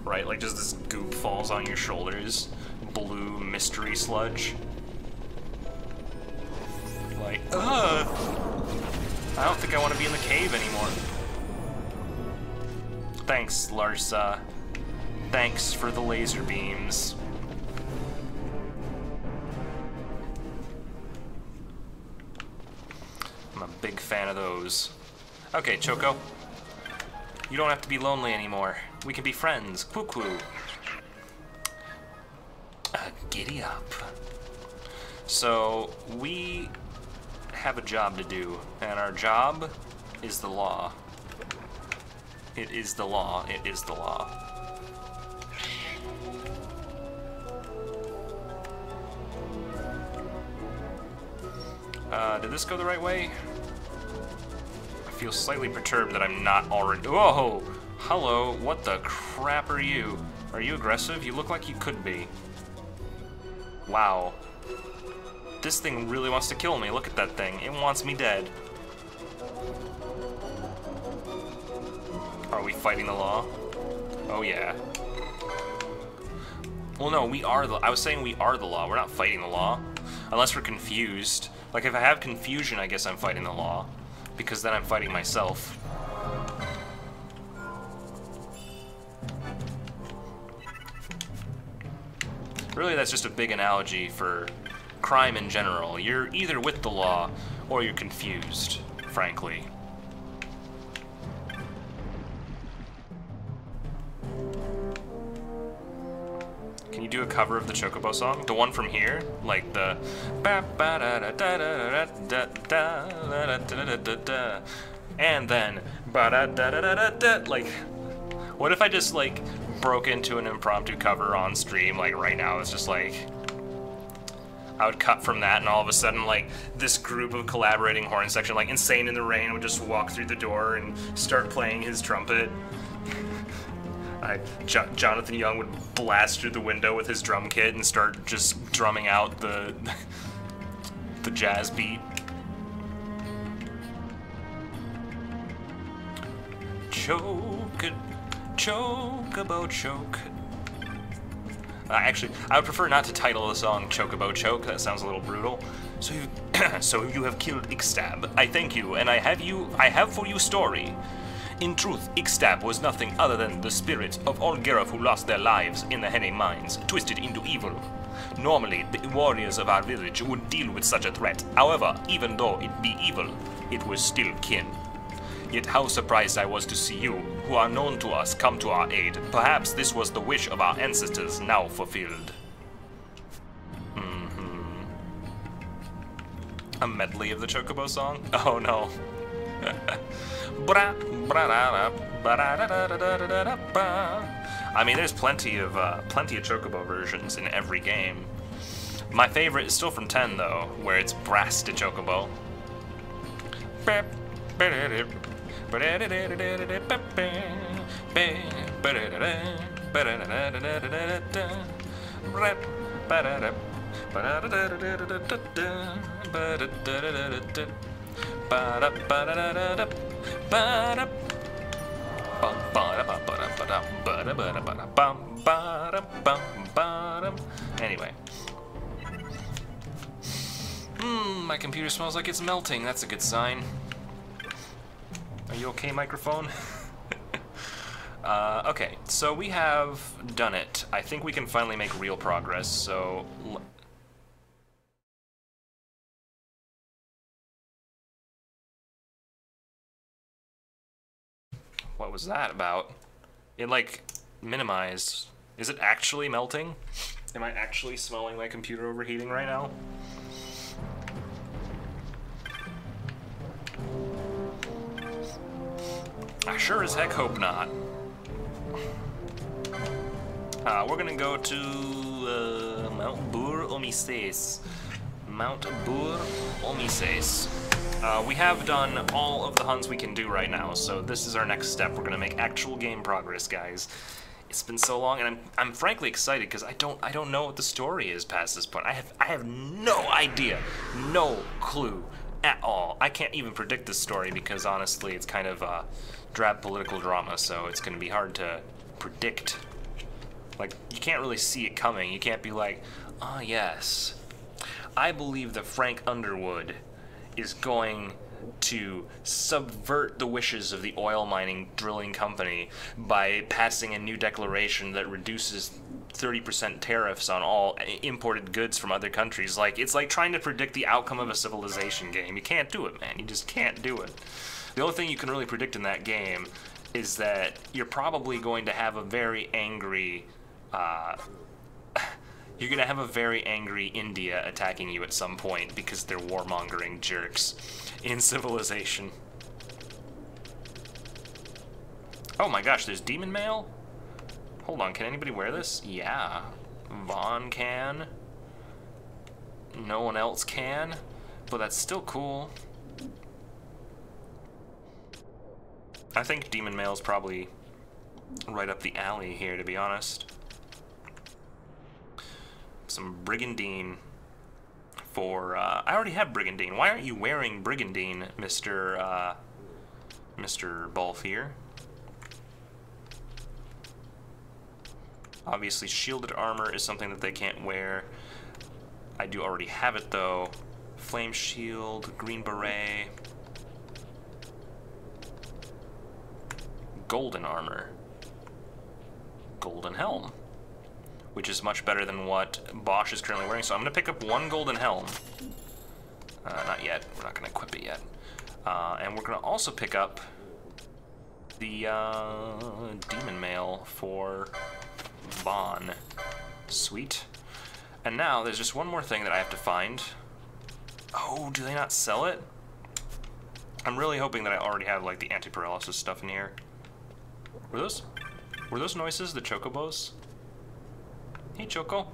S1: right, like, just this goop falls on your shoulders, blue mystery sludge. Like, ugh! I don't think I want to be in the cave anymore. Thanks, Larsa. Thanks for the laser beams. I'm a big fan of those. Okay, Choco. You don't have to be lonely anymore. We can be friends. Kwoo-kwoo. Giddy up. So, we have a job to do, and our job is the law. It is the law. It is the law. Did this go the right way? I feel slightly perturbed that I'm not already— whoa! Hello, what the crap are you? Are you aggressive? You look like you could be. Wow. This thing really wants to kill me. Look at that thing. It wants me dead. Are we fighting the law? Oh yeah. Well, no, we are the— I was saying we are the law. We're not fighting the law. Unless we're confused. Like, if I have confusion, I guess I'm fighting the law. Because then I'm fighting myself. Really, that's just a big analogy for crime in general. You're either with the law, or you're confused, frankly. Can you do a cover of the Chocobo song? The one from here? Like the... and then... like... What if I just, like, broke into an impromptu cover on stream, like, right now? It's just, like... I would cut from that, and all of a sudden, like, this group of collaborating horn section, like, Insane in the Rain would just walk through the door and start playing his trumpet. Jonathan Young would blast through the window with his drum kit and start just drumming out the the jazz beat. Chocobo choke. Actually, I would prefer not to title the song Chocobo Choke. That sounds a little brutal. So you have killed Ixtab. I thank you, and I have for you story. In truth, Ixtab was nothing other than the spirit of all Gerov who lost their lives in the Henne mines, twisted into evil. Normally, the warriors of our village would deal with such a threat. However, even though it be evil, it was still kin. Yet how surprised I was to see you, who are known to us, come to our aid. Perhaps this was the wish of our ancestors now fulfilled. A medley of the Chocobo song? Oh no. I mean, there's plenty of Chocobo versions in every game. My favorite is still from 10 though, where it's Brass to Chocobo. Anyway. My computer smells like it's melting. That's a good sign. Are you okay, microphone? Okay, so we have done it. I think we can finally make real progress, so... What was that about? It, like, minimized. Is it actually melting? Am I actually smelling my computer overheating right now? I sure as heck hope not. We're gonna go to Mount Bur-Omises. Mount Bur-Omises. We have done all of the hunts we can do right now, so this is our next step. We're gonna make actual game progress, guys. It's been so long, and I'm frankly excited because I don't know what the story is past this point. I have no idea, no clue at all. I can't even predict this story because honestly, it's kind of drab political drama, so it's gonna be hard to predict. Like, you can't really see it coming. You can't be like, ah, yes, I believe that Frank Underwood is going to subvert the wishes of the oil mining drilling company by passing a new declaration that reduces 30% tariffs on all imported goods from other countries. Like, it's like trying to predict the outcome of a Civilization game. You can't do it, man. You just can't do it. The only thing you can really predict in that game is that you're probably going to have a very angry you're gonna have a very angry India attacking you at some point because they're warmongering jerks in Civilization. Oh my gosh, there's demon mail? Hold on, can anybody wear this? Yeah. Vaughn can. No one else can, but that's still cool. I think demon mail is probably right up the alley here, to be honest. Some brigandine for, I already have brigandine. Why aren't you wearing brigandine, Mr. Balthier? Obviously, shielded armor is something that they can't wear. I do already have it, though. Flame shield, green beret. Golden armor. Golden helm. Which is much better than what Bosch is currently wearing. So I'm going to pick up one golden helm. Not yet. We're not going to equip it yet. And we're going to also pick up the demon mail for Vaughn. Sweet. And now there's just one more thing that I have to find. Oh, do they not sell it? I'm really hoping that I already have like the anti-paralysis stuff in here. Were those noises the chocobos? Hey, Choco.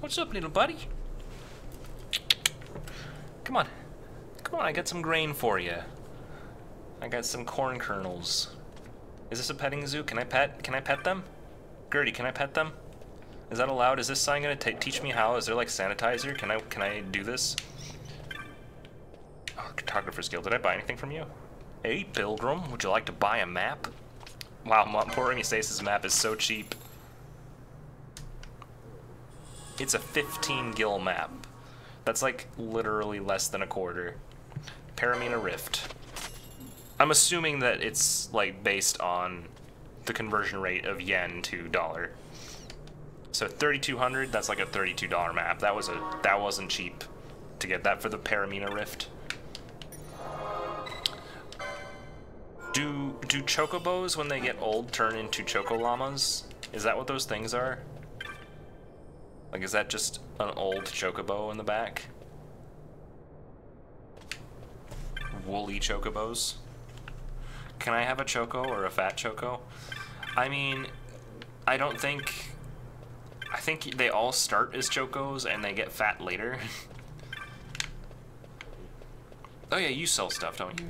S1: What's up, little buddy? Come on. Come on, I got some grain for you. I got some corn kernels. Is this a petting zoo? Can I pet them? Gertie, can I pet them? Is that allowed? Is this sign gonna teach me how? Is there like sanitizer? Can I do this? Oh, cartographer skill. Did I buy anything from you? Hey, Pilgrim, would you like to buy a map? Wow, poor Stasis' map is so cheap. It's a 15 gil map. That's like literally less than a quarter. Paramina Rift. I'm assuming that it's like based on the conversion rate of yen to dollar. So 3,200, that's like a $32 map. That wasn't cheap to get that for the Paramina Rift. Do chocobos, when they get old, turn into choco llamas? Is that what those things are? Like, is that just an old chocobo in the back? Woolly chocobos? Can I have a choco or a fat choco? I mean, I think they all start as chocos and they get fat later. Oh yeah, you sell stuff, don't you?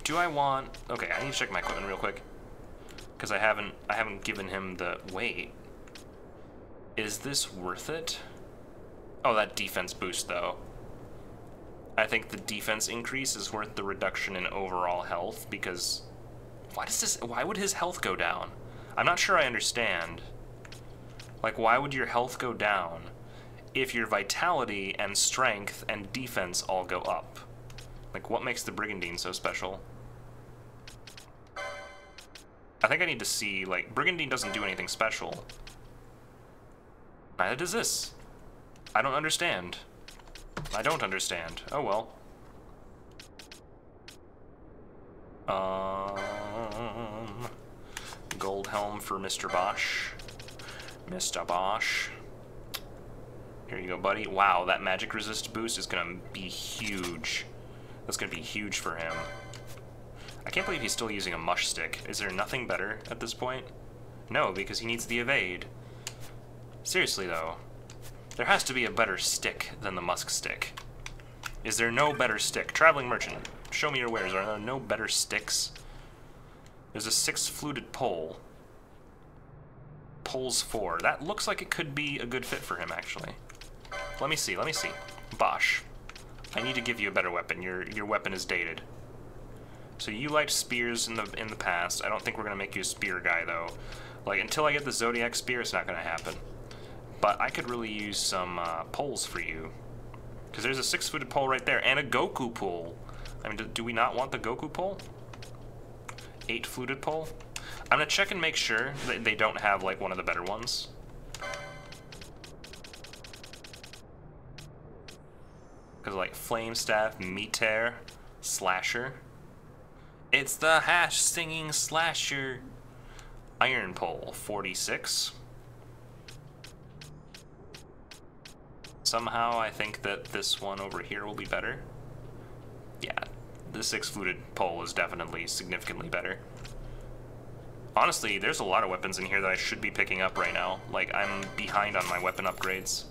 S1: Do I want... Okay, I need to check my equipment real quick. Because I haven't given him the... Wait. Is this worth it? Oh, that defense boost, though. I think the defense increase is worth the reduction in overall health, because... Why would his health go down? I'm not sure I understand. Like, why would your health go down if your vitality and strength and defense all go up? Like, what makes the Brigandine so special? I think I need to see, like, Brigandine doesn't do anything special. Neither does this. I don't understand. I don't understand. Oh well. Gold helm for Mr. Bosch. Mr. Bosch. Here you go, buddy. Wow, that magic resist boost is gonna be huge. That's gonna be huge for him. I can't believe he's still using a mush stick. Is there nothing better at this point? No, because he needs the evade. Seriously, though. There has to be a better stick than the musk stick. Is there no better stick? Traveling merchant, show me your wares. Are there no better sticks? There's a 6-fluted pole. Pole's 4. That looks like it could be a good fit for him, actually. Let me see, let me see. Bosch, I need to give you a better weapon. Your weapon is dated. So you liked spears in the past. I don't think we're gonna make you a spear guy, though. Like, until I get the Zodiac spear, it's not gonna happen. But I could really use some poles for you. Because there's a 6-footed pole right there, and a Goku pole. I mean, do we not want the Goku pole? 8-fluted pole? I'm gonna check and make sure that they don't have, like, one of the better ones. Because, like, Flame Staff, Meteor, Slasher. It's the hash singing slasher. Iron pole, 46. Somehow I think that this one over here will be better. Yeah, the 6-fluted pole is definitely significantly better. Honestly, there's a lot of weapons in here that I should be picking up right now. Like, I'm behind on my weapon upgrades.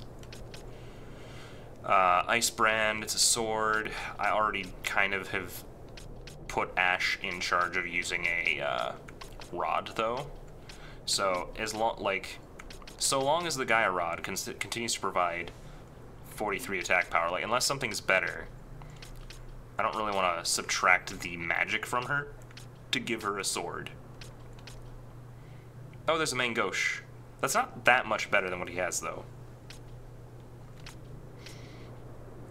S1: Ice Brand, it's a sword. I already kind of have put Ash in charge of using a rod, though. So so long as the Gaia rod continues to provide 43 attack power, like, unless something's better, I don't really want to subtract the magic from her to give her a sword. Oh, there's a main gauche. That's not that much better than what he has, though.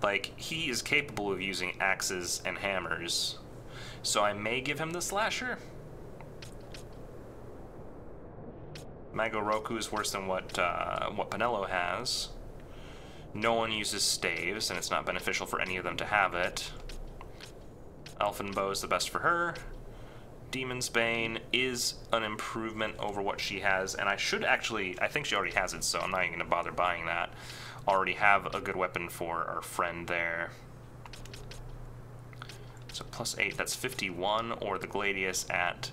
S1: Like, he is capable of using axes and hammers, so I may give him the slasher. Magoroku is worse than what Pinello has. No one uses staves, and it's not beneficial for any of them to have it. Elfin Bow is the best for her. Demon's Bane is an improvement over what she has, and I think she already has it, so I'm not even going to bother buying that. Already have a good weapon for our friend there. So +8, that's 51, or the Gladius at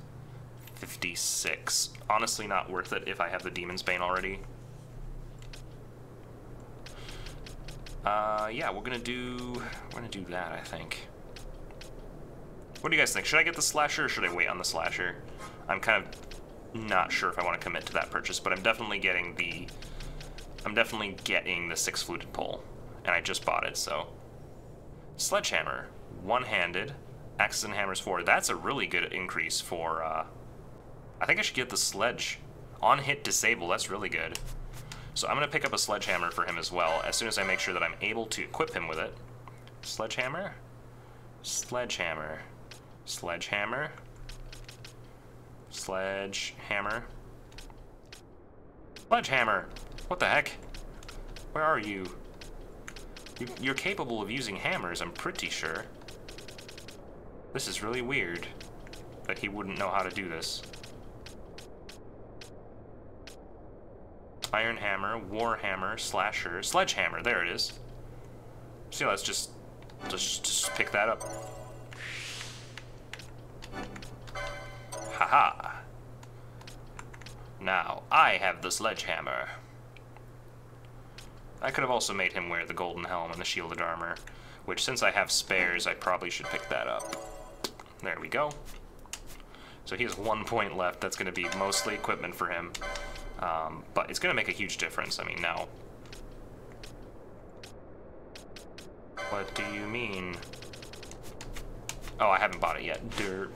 S1: 56. Honestly, not worth it if I have the Demon's Bane already. Yeah, we're gonna do that, I think. What do you guys think? Should I get the slasher or should I wait on the slasher? I'm kind of not sure if I want to commit to that purchase, but I'm definitely getting the 6-fluted pole, and I just bought it, so. Sledgehammer, one-handed, axes and hammers 4. That's a really good increase for, I think I should get the sledge. On hit disable, that's really good. So I'm gonna pick up a sledgehammer for him as well, as soon as I make sure that I'm able to equip him with it. Sledgehammer, sledgehammer, Sledgehammer. Sledgehammer. Sledgehammer! What the heck? Where are you? You're capable of using hammers, I'm pretty sure. This is really weird that he wouldn't know how to do this. Iron hammer, war hammer, slasher, sledgehammer, there it is. So yeah, let's just pick that up. Haha. Now, I have the sledgehammer. I could have also made him wear the golden helm and the shielded armor, which since I have spares, I probably should pick that up. There we go. So he has 1 point left. That's going to be mostly equipment for him. But it's going to make a huge difference. I mean, now... What do you mean? Oh, I haven't bought it yet. Derp.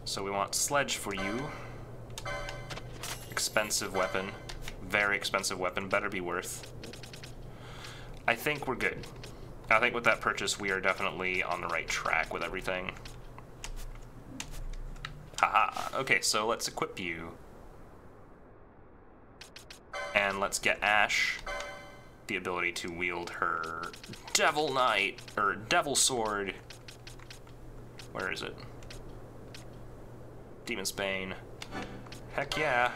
S1: So we want sledge for you. Expensive weapon. Very expensive weapon. Better be worth. I think we're good. I think with that purchase, we are definitely on the right track with everything. Haha. Okay, so let's equip you. And let's get Ash the ability to wield her Devil Knight, or Devil Sword. Where is it? Demon's Bane. Heck yeah.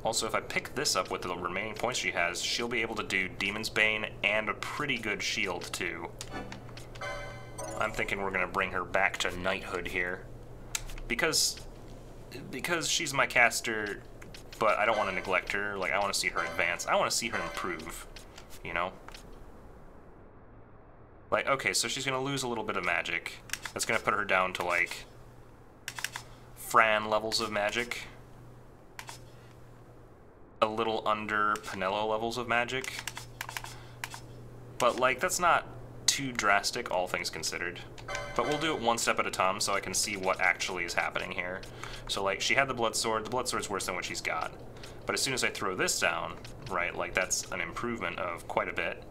S1: Also, if I pick this up with the remaining points she has, she'll be able to do Demon's Bane and a pretty good shield, too. I'm thinking we're going to bring her back to knighthood here. Because she's my caster, but I don't want to neglect her. Like, I want to see her advance. I want to see her improve, you know? Like, okay, so she's going to lose a little bit of magic. That's going to put her down to, like, Fran levels of magic. A little under Pinello levels of magic. But, like, that's not too drastic, all things considered. But we'll do it one step at a time so I can see what actually is happening here. So, like, she had the blood sword. The blood sword's worse than what she's got. But as soon as I throw this down, right, like, that's an improvement of quite a bit.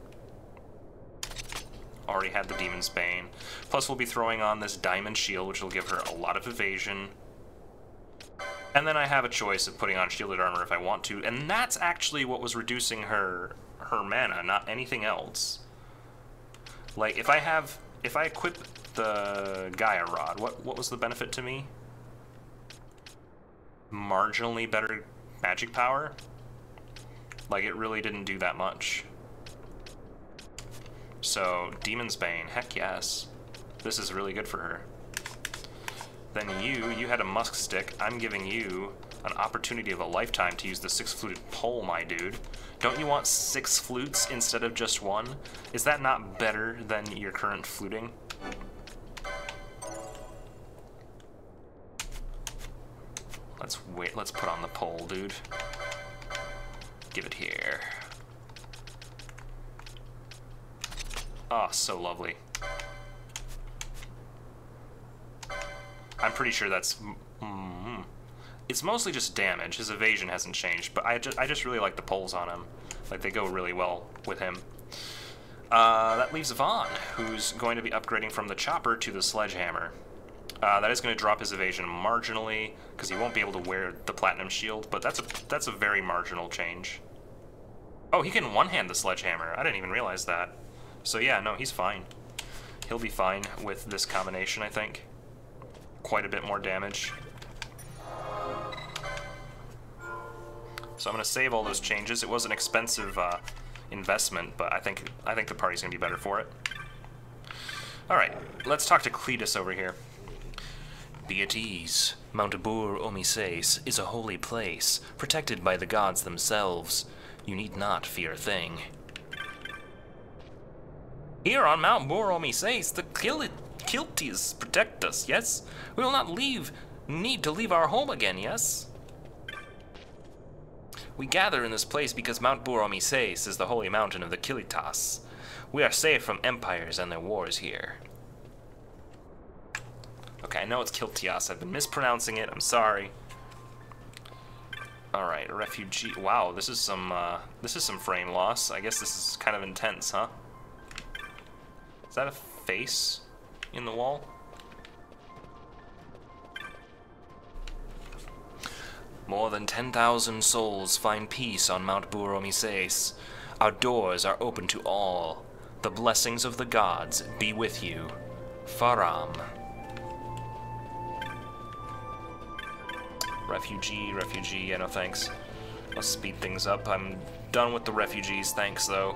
S1: Already had the Demon's Bane. Plus, we'll be throwing on this Diamond Shield, which will give her a lot of evasion. And then I have a choice of putting on shielded armor if I want to, and that's actually what was reducing her mana, not anything else. Like, if I equip the Gaia Rod, what was the benefit to me? Marginally better magic power? Like, it really didn't do that much. So, Demon's Bane, heck yes. This is really good for her. Then you had a musk stick. I'm giving you an opportunity of a lifetime to use the 6-fluted pole, my dude. Don't you want 6 flutes instead of just 1? Is that not better than your current fluting? Let's put on the pole, dude. Give it here. Oh, so lovely. I'm pretty sure that's... It's mostly just damage. His evasion hasn't changed, but I just really like the poles on him. Like, they go really well with him. That leaves Vaughn, who's going to be upgrading from the chopper to the sledgehammer. That is going to drop his evasion marginally, because he won't be able to wear the platinum shield, but that's a very marginal change. Oh, he can one-hand the sledgehammer. I didn't even realize that. So yeah, no, he's fine. He'll be fine with this combination, I think. Quite a bit more damage. So I'm going to save all those changes. It was an expensive investment, but I think the party's going to be better for it. Alright, let's talk to Cletus over here. Be at ease. Mount Bur Omises is a holy place, protected by the gods themselves. You need not fear a thing. Here on Mount Bur Omises, the Kilties protect us, yes? We will not need to leave our home again, yes? We gather in this place because Mount Bur Omises is the holy mountain of the Kilitas. We are safe from empires and their wars here. Okay, I know it's Kiltias. I've been mispronouncing it. I'm sorry. Alright, a refugee. Wow, this is some frame loss. I guess this is kind of intense, huh? Is that a face in the wall? More than 10,000 souls find peace on Mount Buromises. Our doors are open to all. The blessings of the gods be with you. Faram. Refugee, yeah, no thanks. I'll speed things up. I'm done with the refugees, thanks, though.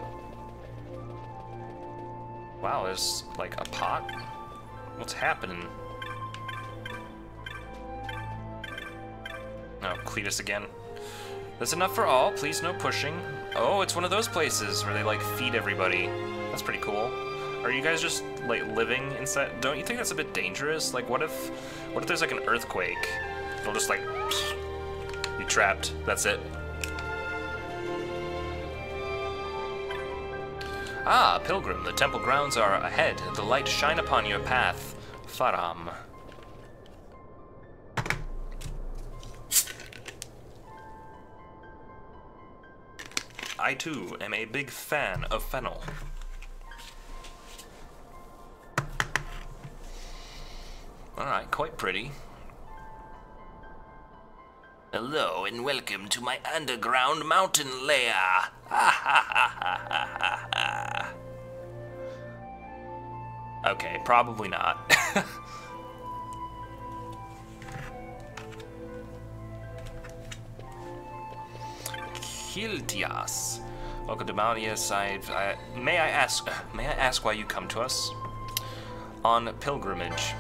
S1: Wow, there's, like, a pot? What's happening? Oh, Cletus again. That's enough for all, please no pushing. Oh, it's one of those places where they, like, feed everybody. That's pretty cool. Are you guys just, like, living inside? Don't you think that's a bit dangerous? Like, what if there's, like, an earthquake? It'll just, like, be trapped. That's it. Ah, pilgrim, the temple grounds are ahead. The light shine upon your path. Faram. I, too, am a big fan of fennel. Alright, quite pretty. Hello and welcome to my underground mountain lair. Okay, probably not. Kiltias. Welcome to Mount Side. May I ask why you come to us? On pilgrimage.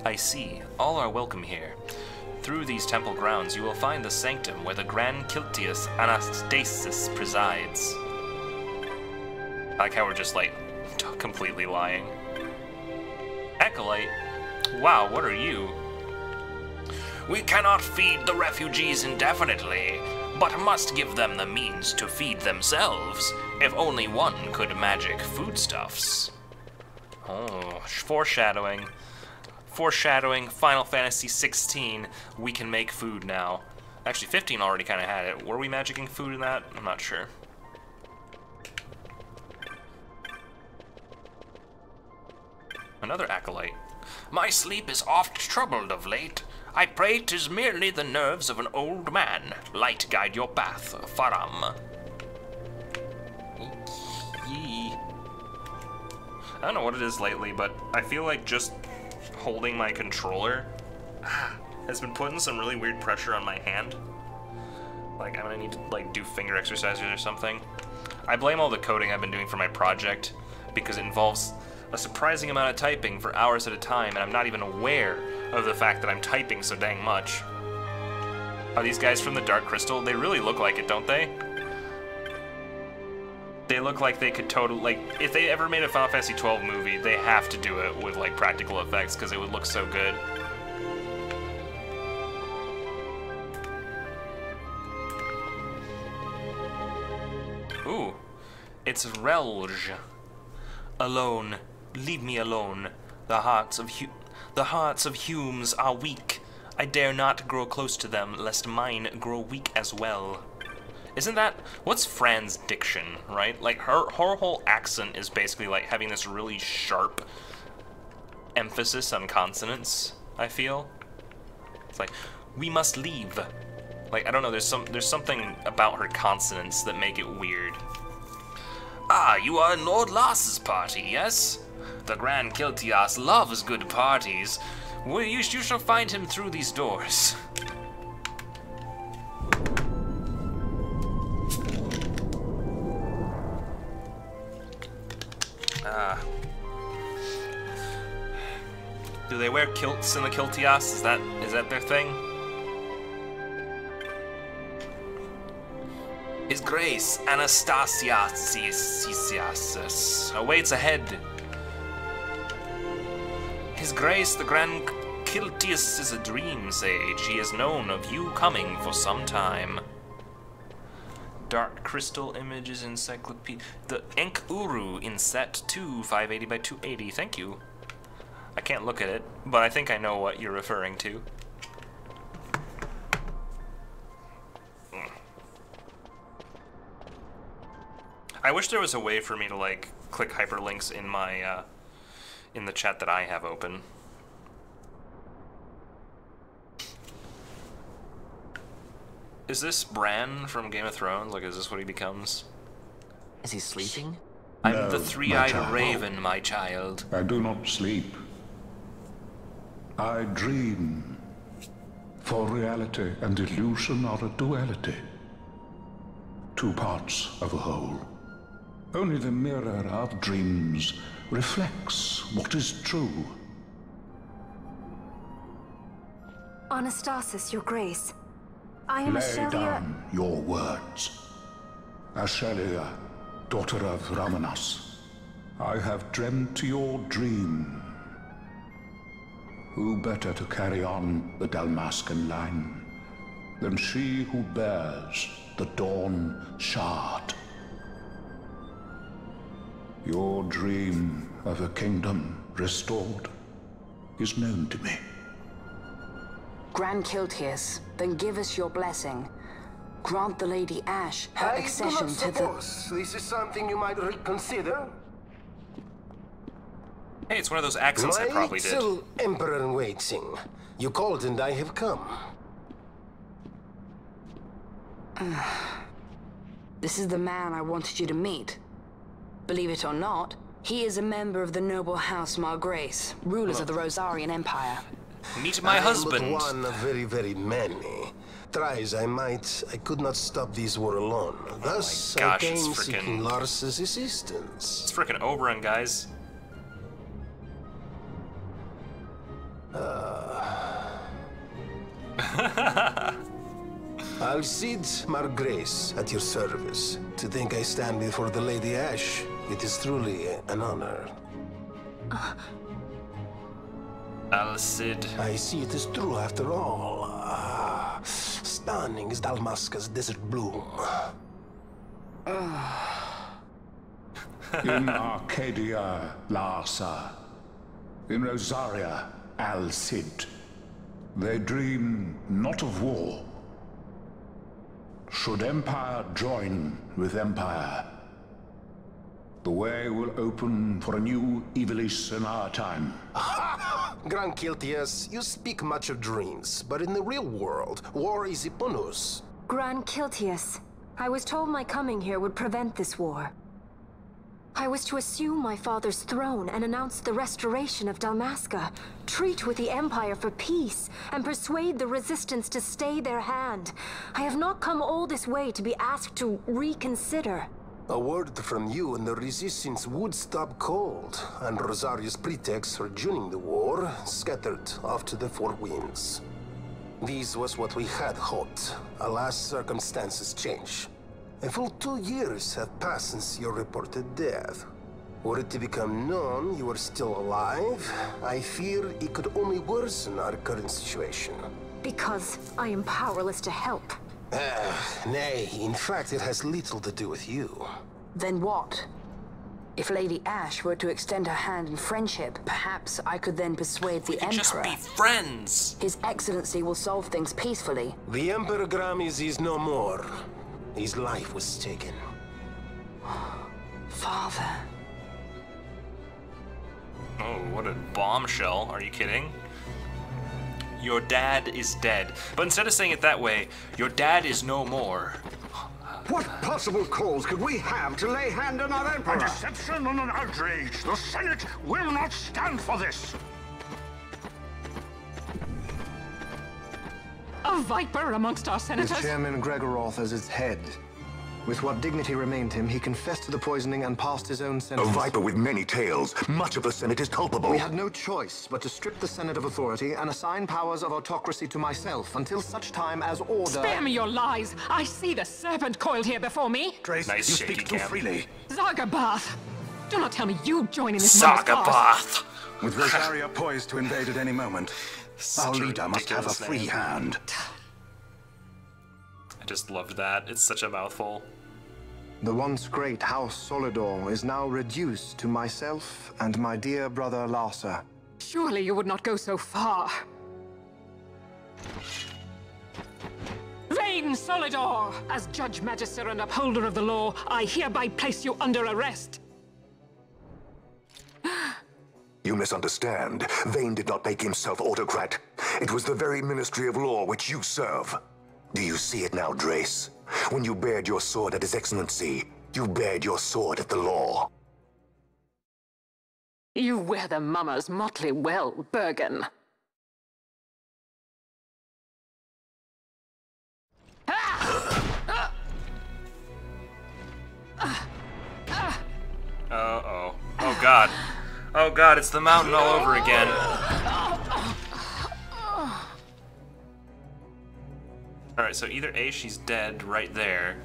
S1: I see. All are welcome here. Through these temple grounds, you will find the sanctum where the Grand Kiltias Anastasis presides. I like how we're just, like, completely lying. Acolyte? Wow, what are you? We cannot feed the refugees indefinitely, but must give them the means to feed themselves, if only one could magic foodstuffs. Oh, foreshadowing. Foreshadowing, Final Fantasy 16, we can make food now. Actually, 15 already kind of had it. Were we magicking food in that? I'm not sure. Another acolyte. My sleep is oft troubled of late. I pray 'tis merely the nerves of an old man. Light guide your path, Faram. I don't know what it is lately, but I feel like just holding my controller has been putting some really weird pressure on my hand. Like, I'm gonna need to, like, do finger exercises or something. I blame all the coding I've been doing for my project because it involves a surprising amount of typing for hours at a time, and I'm not even aware of the fact that I'm typing so dang much. Are these guys from the Dark Crystal? They really look like it, don't they? They look like they could totally, like, if they ever made a Final Fantasy 12 movie, they have to do it with, like, practical effects because it would look so good. Ooh, it's Relge. Alone, leave me alone. The hearts of Humes are weak. I dare not grow close to them, lest mine grow weak as well. Isn't that, what's Fran's diction, right? Like, her whole accent is basically like having this really sharp emphasis on consonants, I feel. It's like, we must leave. Like, I don't know, there's something about her consonants that make it weird. Ah, you are in Lord Lars's party, yes? The Grand Kiltias loves good parties. Well, you shall find him through these doors. Do they wear kilts in the Kiltias? Is that their thing? His Grace Anastasias awaits ahead. His Grace the Grand Kiltias is a dream sage. He has known of you coming for some time. Dark Crystal Images Encyclopedia. The Ink Uru in set 2, 580 by 280. Thank you. I can't look at it, but I think I know what you're referring to. I wish there was a way for me to, like, click hyperlinks in my, in the chat that I have open. Is this Bran from Game of Thrones? Like, is this what he becomes?
S2: Is he sleeping?
S1: I'm the three-eyed raven, my child.
S3: I do not sleep. I dream. For reality and illusion are a duality. Two parts of a whole. Only the mirror of dreams reflects what is true.
S4: Anastasis, Your Grace. I am
S3: Lay
S4: Ashelia.
S3: down your words. Ashelia, daughter of Ramanas, I have dreamt your dream. Who better to carry on the Dalmascan line than she who bears the Dawn Shard? Your dream of a kingdom restored is known to me.
S5: Grand Kiltius, then give us your blessing. Grant the Lady Ashe her accession to the...
S6: This is something you might reconsider.
S1: Hey, it's one of those accents I probably did.
S6: My Emperor in waiting. You called and I have come.
S5: This is the man I wanted you to meet. Believe it or not, he is a member of the noble house Margrace, rulers of the Rosarian Empire.
S1: Meet my husband.
S6: I am but one of very, very many. Try as I might, I could not stop this war alone. Thus,
S1: gosh,
S6: I came
S1: it's
S6: seeking Lars's assistance.
S1: It's frickin' Oberon, guys.
S6: Alcide Margrace at your service. To think I stand before the Lady Ashe, it is truly an honor.
S1: Alcide.
S6: I see it is true after all. Stunning is Dalmasca's desert bloom.
S3: In Arcadia, Larsa. In Rosaria, Alcide. They dream not of war. Should empire join with empire, the way will open for a new Ivalice in our time.
S6: Grand Kiltius, you speak much of dreams, but in the real world, war is upon us.
S4: Grand Kiltius, I was told my coming here would prevent this war. I was to assume my father's throne and announce the restoration of Dalmasca, treat with the Empire for peace, and persuade the Resistance to stay their hand. I have not come all this way to be asked to reconsider.
S6: A word from you and the Resistance would stop cold, and Rosaria's pretext for joining the war scattered off to the four winds. This was what we had hoped. Alas, circumstances change. A full 2 years have passed since your reported death. Were it to become known you are still alive, I fear it could only worsen our current situation.
S4: Because I am powerless to help.
S6: Nay, in fact it has little to do with you.
S5: Then what? If Lady Ashe were to extend her hand in friendship, perhaps I could then persuade the Emperor.
S1: Just be friends.
S5: His Excellency will solve things peacefully.
S6: The Emperor Gramis is no more. His life was taken.
S5: Father.
S1: Oh, what a bombshell. Are you kidding? Your dad is dead. But instead of saying it that way, your dad is no more.
S7: What possible cause could we have to lay hand on our Emperor?
S8: A deception and an outrage. The Senate will not stand for this.
S9: A viper amongst our senators?
S10: With Chairman Gregoroth as its head. With what dignity remained him, he confessed to the poisoning and passed his own
S7: A
S10: sentence.
S7: viper with many tails. Much of the Senate is culpable.
S10: We had no choice but to strip the Senate of authority and assign powers of autocracy to myself until such time as order...
S9: Spare me your lies! I see the serpent coiled here before me!
S7: Trace,
S1: Nice
S7: you
S1: shaky
S7: speak too
S1: cam.
S7: freely.
S9: Zargabath! Do not tell me you join in this murderous farce.
S1: Sagabath!
S7: With Rosaria poised to invade at any moment, our
S1: Such a
S7: leader must have a
S1: ridiculous
S7: free
S1: name.
S7: hand.
S1: I just loved that. It's such a mouthful.
S10: The once great House Solidor is now reduced to myself and my dear brother Larsa.
S9: Surely you would not go so far. Vain Vayne Solidor! As Judge Magister and Upholder of the Law, I hereby place you under arrest.
S11: You misunderstand. Vayne did not make himself autocrat. It was the very Ministry of Law which you serve. Do you see it now, Drace? When you bared your sword at His Excellency, you bared your sword at the law.
S9: You wear the mummers motley well, Bergen.
S1: Uh-oh. Oh god. Oh god, it's the mountain all over again. Alright, so either A, she's dead right there,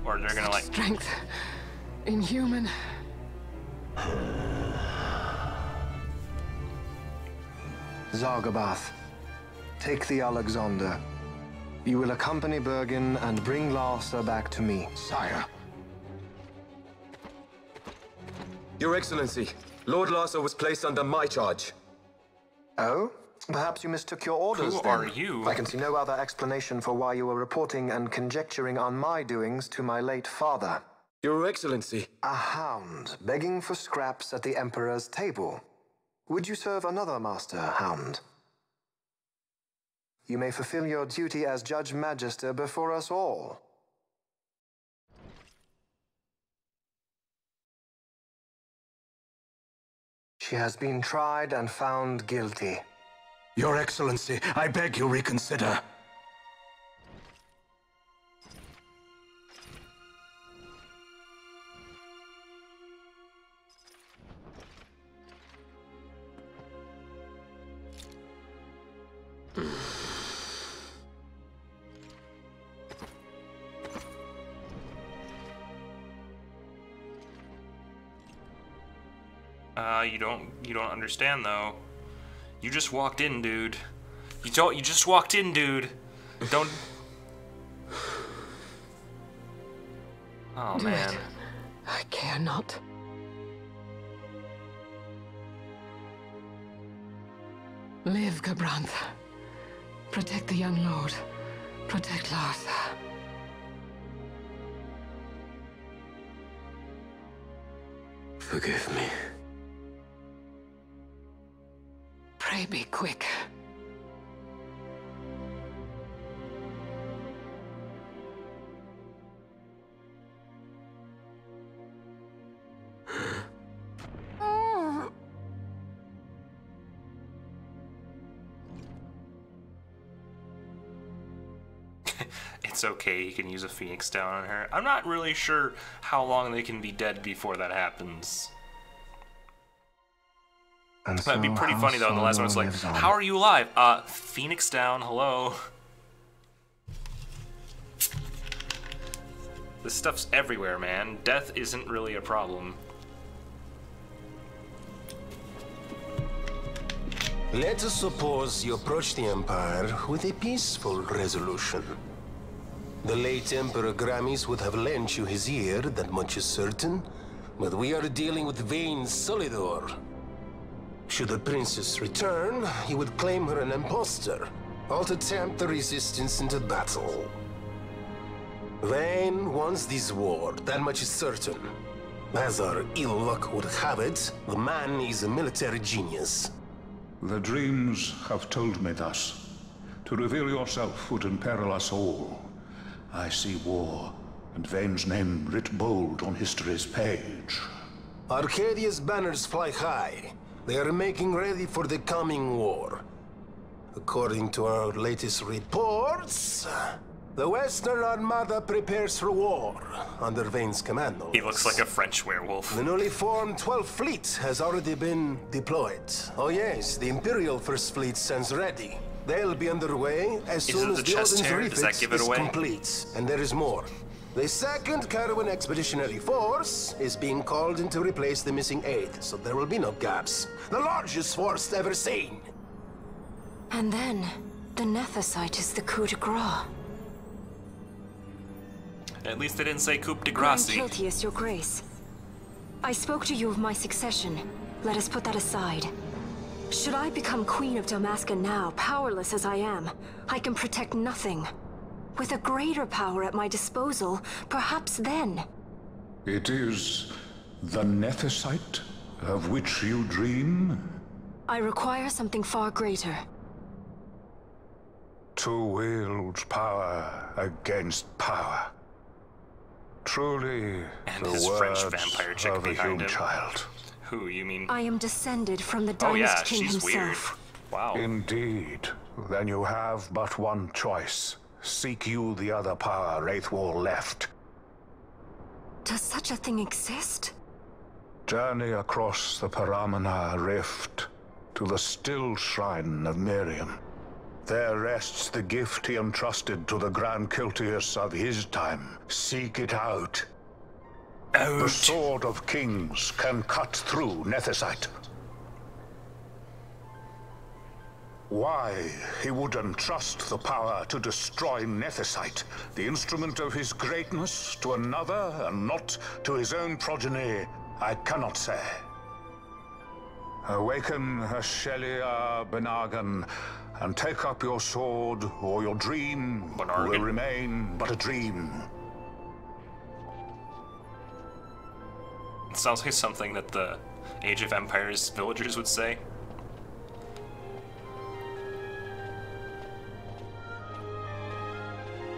S1: or they're gonna like...
S9: Strength. Inhuman.
S10: Zargabath, take the Alexander. You will accompany Bergen and bring Larsa back to me.
S12: Sire. Your Excellency, Lord Larsa was placed under my charge.
S10: Oh? Perhaps you mistook your orders,
S1: Who
S10: then.
S1: are you?
S10: I can see no other explanation for why you were reporting and conjecturing on my doings to my late father.
S12: Your Excellency.
S10: A hound begging for scraps at the Emperor's table. Would you serve another master, hound? You may fulfill your duty as Judge Magister before us all. She has been tried and found guilty.
S3: Your Excellency, I beg you reconsider.
S1: You don't understand though. You just walked in, dude. You just walked in, dude. Don't. Oh
S9: Do
S1: man.
S9: it. I care not. Live, Gabrantha. Protect the young lord. Protect Larsa.
S12: Forgive me.
S9: Pray be quick.
S1: It's okay, you can use a Phoenix down on her. I'm not really sure how long they can be dead before that happens.
S10: And
S1: That'd be pretty funny though in the last one. It's like, how are you alive? Phoenix down, hello. This stuff's everywhere, man. Death isn't really a problem.
S6: Let us suppose you approach the Empire with a peaceful resolution. The late Emperor Gramis would have lent you his ear, that much is certain. But we are dealing with Vayne Solidor. Should the princess return, he would claim her an impostor, or to tempt the resistance into battle. Vayne wants this war, that much is certain. As our ill luck would have it, the man is a military genius.
S3: The dreams have told me thus. To reveal yourself would imperil us all. I see war, and Vayne's name writ bold on history's page.
S6: Arcadia's banners fly high. They are making ready for the coming war. According to our latest reports, the Western Armada prepares for war under Vayne's command.
S1: He looks like a French werewolf.
S6: The newly formed 12th Fleet has already been deployed. Oh yes, the Imperial First Fleet stands ready. They'll be underway as soon as the Odin's refit is complete. And there is more. The 2nd Caravan Expeditionary Force is being called in to replace the missing 8th, so there will be no gaps. The largest force ever seen.
S4: And then, the Nethicite is the coup de grace.
S1: At least they didn't say coup de
S4: Grand
S1: grace.
S4: Kiltius, your grace. I spoke to you of my succession. Let us put that aside. Should I become Queen of Dalmasca now, powerless as I am, I can protect nothing. With a greater power at my disposal, perhaps then.
S3: It is the Nethicite of which you dream?
S4: I require something far greater.
S3: To wield power against power. Truly,
S1: and
S3: the
S1: his
S3: words
S1: French vampire chick
S3: of a
S1: behind
S3: young
S1: him.
S3: child.
S1: Who, you mean?
S4: I am descended from the
S1: Oh yeah,
S4: Dynast King
S1: she's
S4: himself.
S1: weird. Wow.
S3: Indeed. Then you have but one choice. Seek you the other power Wraithwall left.
S4: Does such a thing exist?
S3: Journey across the Paramana Rift to the still shrine of Miriam. There rests the gift he entrusted to the Grand Kiltius of his time. Seek it out. The Sword of Kings can cut through Nethicite. Why he would entrust the power to destroy Nethicite, the instrument of his greatness, to another and not to his own progeny, I cannot say. Awaken Ashelia Benagan and take up your sword, or your dream will remain but a dream.
S1: It sounds like something that the Age of Empires villagers would say.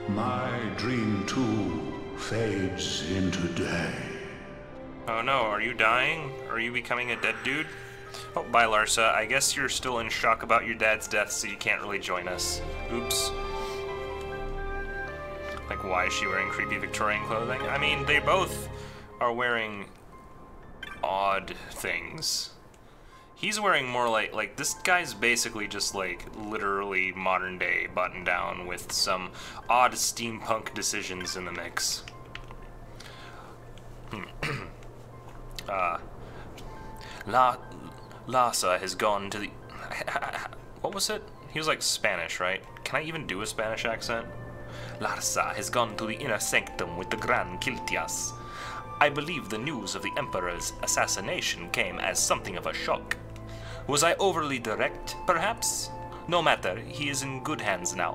S3: My dream too fades into day.
S1: Oh no, are you dying? Are you becoming a dead dude? Oh, bye Larsa. I guess you're still in shock about your dad's death, so you can't really join us. Oops. Like, why is she wearing creepy Victorian clothing? I mean, they both are wearing odd things. He's wearing more like this guy's basically just like literally modern day button down with some odd steampunk decisions in the mix. Lhasa has gone to the... What was it? He was like Spanish, right? Can I even do a Spanish accent? Larsa has gone to the inner sanctum with the Grand Kiltias. I believe the news of the Emperor's assassination came as something of a shock. Was I overly direct, perhaps? No matter, he is in good hands now.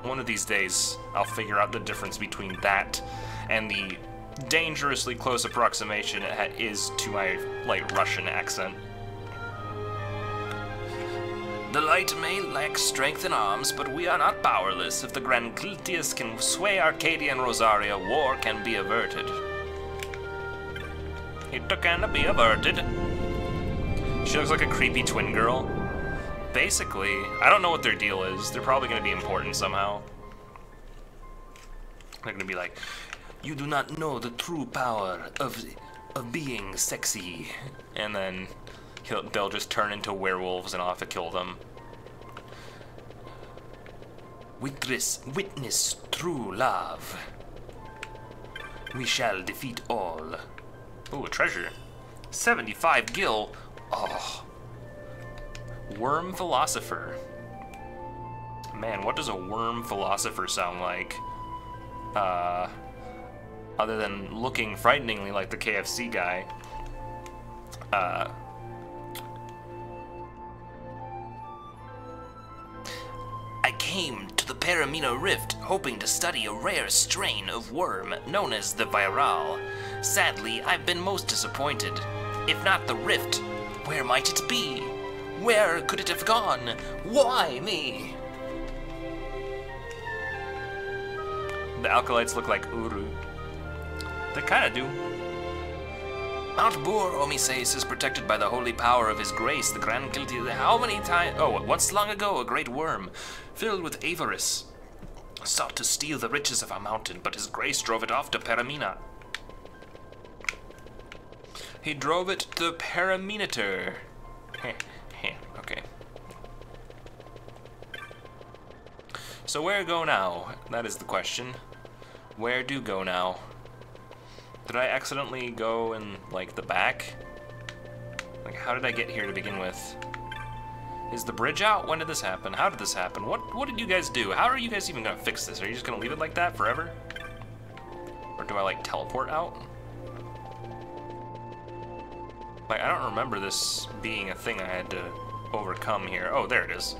S1: One of these days, I'll figure out the difference between that and the dangerously close approximation it is to my, like, Russian accent. The light may lack strength in arms, but we are not powerless. If the Grand Kiltias can sway Arcadia and Rosaria, war can be averted. It can be averted. She looks like a creepy twin girl. Basically, I don't know what their deal is. They're probably going to be important somehow. They're going to be like, you do not know the true power of being sexy. And then they'll just turn into werewolves and I'll have to kill them. Witness true love. We shall defeat all. Ooh, a treasure. 75 gil. Oh. Worm Philosopher. Man, what does a Worm Philosopher sound like? Other than looking frighteningly like the KFC guy. I came to the Paramina Rift hoping to study a rare strain of worm known as the Viral. Sadly, I've been most disappointed. If not the Rift, where might it be? Where could it have gone? Why me? The Alkalites look like Uru. They kinda do. Mount Bur, Omises, is protected by the holy power of his grace, the Grand Kilti. How many times? Oh, once long ago, a great worm, filled with avarice, sought to steal the riches of our mountain, but his grace drove it off to Paramina. He drove it to Paraminator. Okay. So where go now? That is the question. Where do go now? Did I accidentally go in, like, the back? Like, how did I get here to begin with? Is the bridge out? When did this happen? How did this happen? What did you guys do? How are you guys even gonna fix this? Are you just gonna leave it like that forever? Or do I, like, teleport out? Like, I don't remember this being a thing I had to overcome here. Oh, there it is.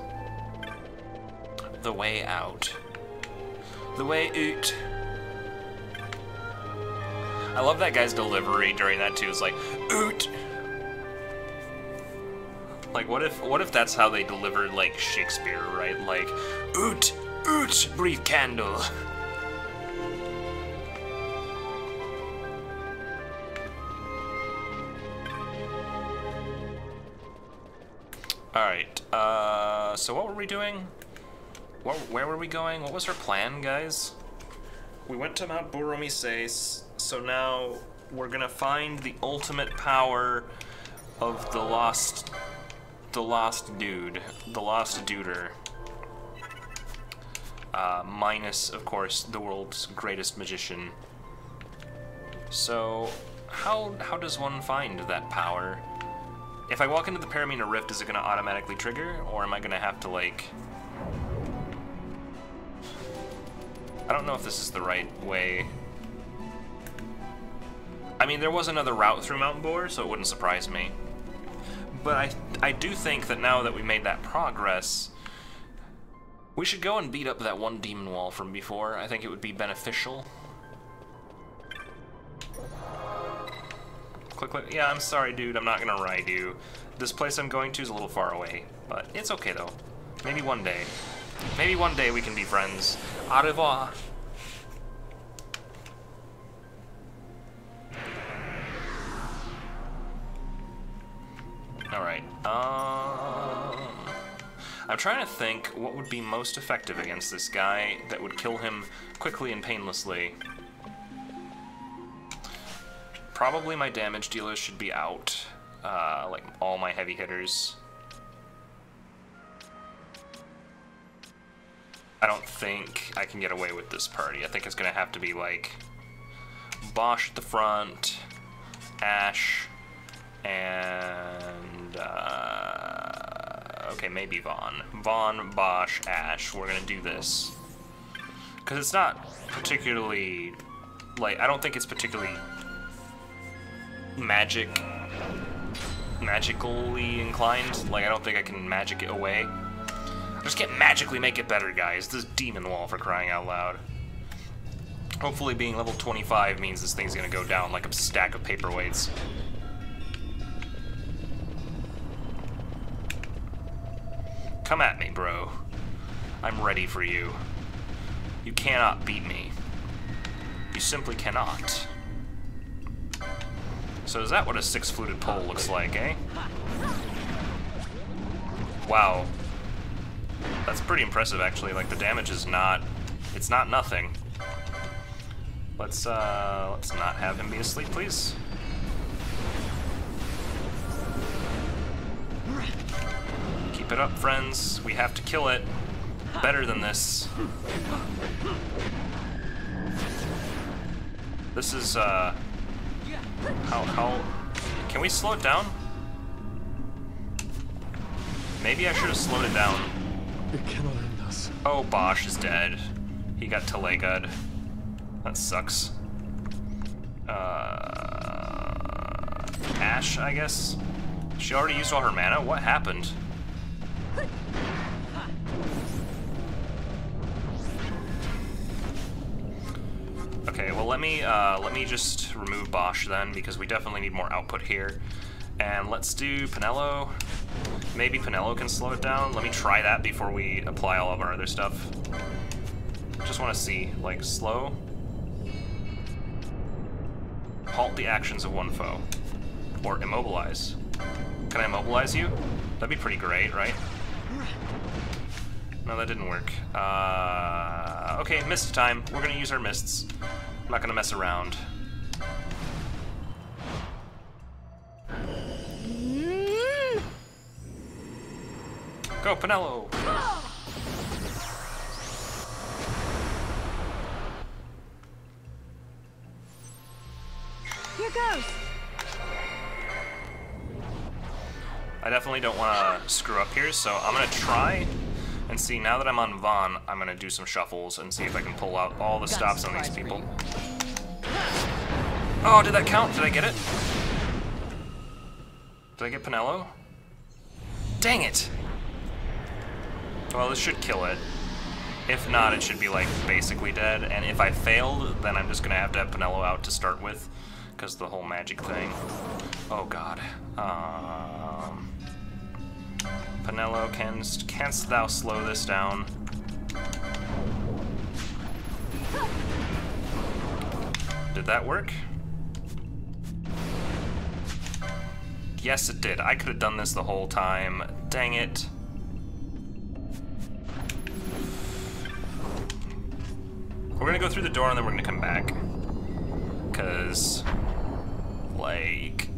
S1: The way out. The way out. I love that guy's delivery during that too. It's like, oot. Like, what if that's how they delivered, like, Shakespeare, right? Like, oot, oot, breathe candle. Alright, so what were we doing? Where were we going? What was our plan, guys? We went to Mount Boromises, so now we're gonna find the ultimate power of the lost duder. Minus, of course, the world's greatest magician. So, how does one find that power? If I walk into the Paramina Rift, is it gonna automatically trigger, or am I gonna have to, like... I don't know if this is the right way. I mean, there was another route through Mount Bor, so it wouldn't surprise me. But I do think that now that we made that progress, we should go and beat up that one demon wall from before. I think it would be beneficial. Click, click. Yeah, I'm sorry, dude. I'm not gonna ride you. This place I'm going to is a little far away, but it's okay, though. Maybe one day. Maybe one day we can be friends. Au revoir. Alright, I'm trying to think what would be most effective against this guy that would kill him quickly and painlessly. Probably my damage dealers should be out, like all my heavy hitters. I don't think I can get away with this party. I think it's gonna have to be like Bosch at the front, Ash, and okay, maybe Vaughn. Vaughn, Bosch, Ash. We're gonna do this because it's not particularly like I don't think it's particularly magically inclined. Like I don't think I can magic it away. I just can't magically make it better, guys. This demon wall, for crying out loud. Hopefully being level 25 means this thing's gonna go down like a stack of paperweights. Come at me, bro. I'm ready for you. You cannot beat me. You simply cannot. So is that what a six-fluted pole looks like, eh? Wow. That's pretty impressive, actually. Like, the damage is not... It's not nothing. Let's not have him be asleep, please. Keep it up, friends. We have to kill it. Better than this. This is, how... Can we slow it down? Maybe I should have slowed it down.
S13: It cannot end us.
S1: Oh, Bosch is dead. He got Telegud. That sucks. Ash, I guess? She already used all her mana? What happened? Okay, well let me just remove Bosch then, because we definitely need more output here. And let's do Pinello. Maybe Pinello can slow it down. Let me try that before we apply all of our other stuff. Just want to see, like, slow. Halt the actions of one foe. Or immobilize. Can I immobilize you? That'd be pretty great, right? No, that didn't work. Okay, mist time. We're gonna use our mists. I'm not gonna mess around. Go, Pinello!
S4: Here goes!
S1: I definitely don't want to screw up here, so I'm going to try and see. Now that I'm on Vaughn, I'm going to do some shuffles and see if I can pull out all the stops on these people. Oh, did that count? Did I get it? Did I get Pinello? Dang it! Well, this should kill it. If not, it should be, like, basically dead. And if I failed, then I'm just gonna have to have Penelo out to start with, because the whole magic thing. Oh, God. Penelo, canst thou slow this down? Did that work? Yes, it did. I could have done this the whole time. Dang it. We're gonna go through the door and then we're gonna come back. Cause, like...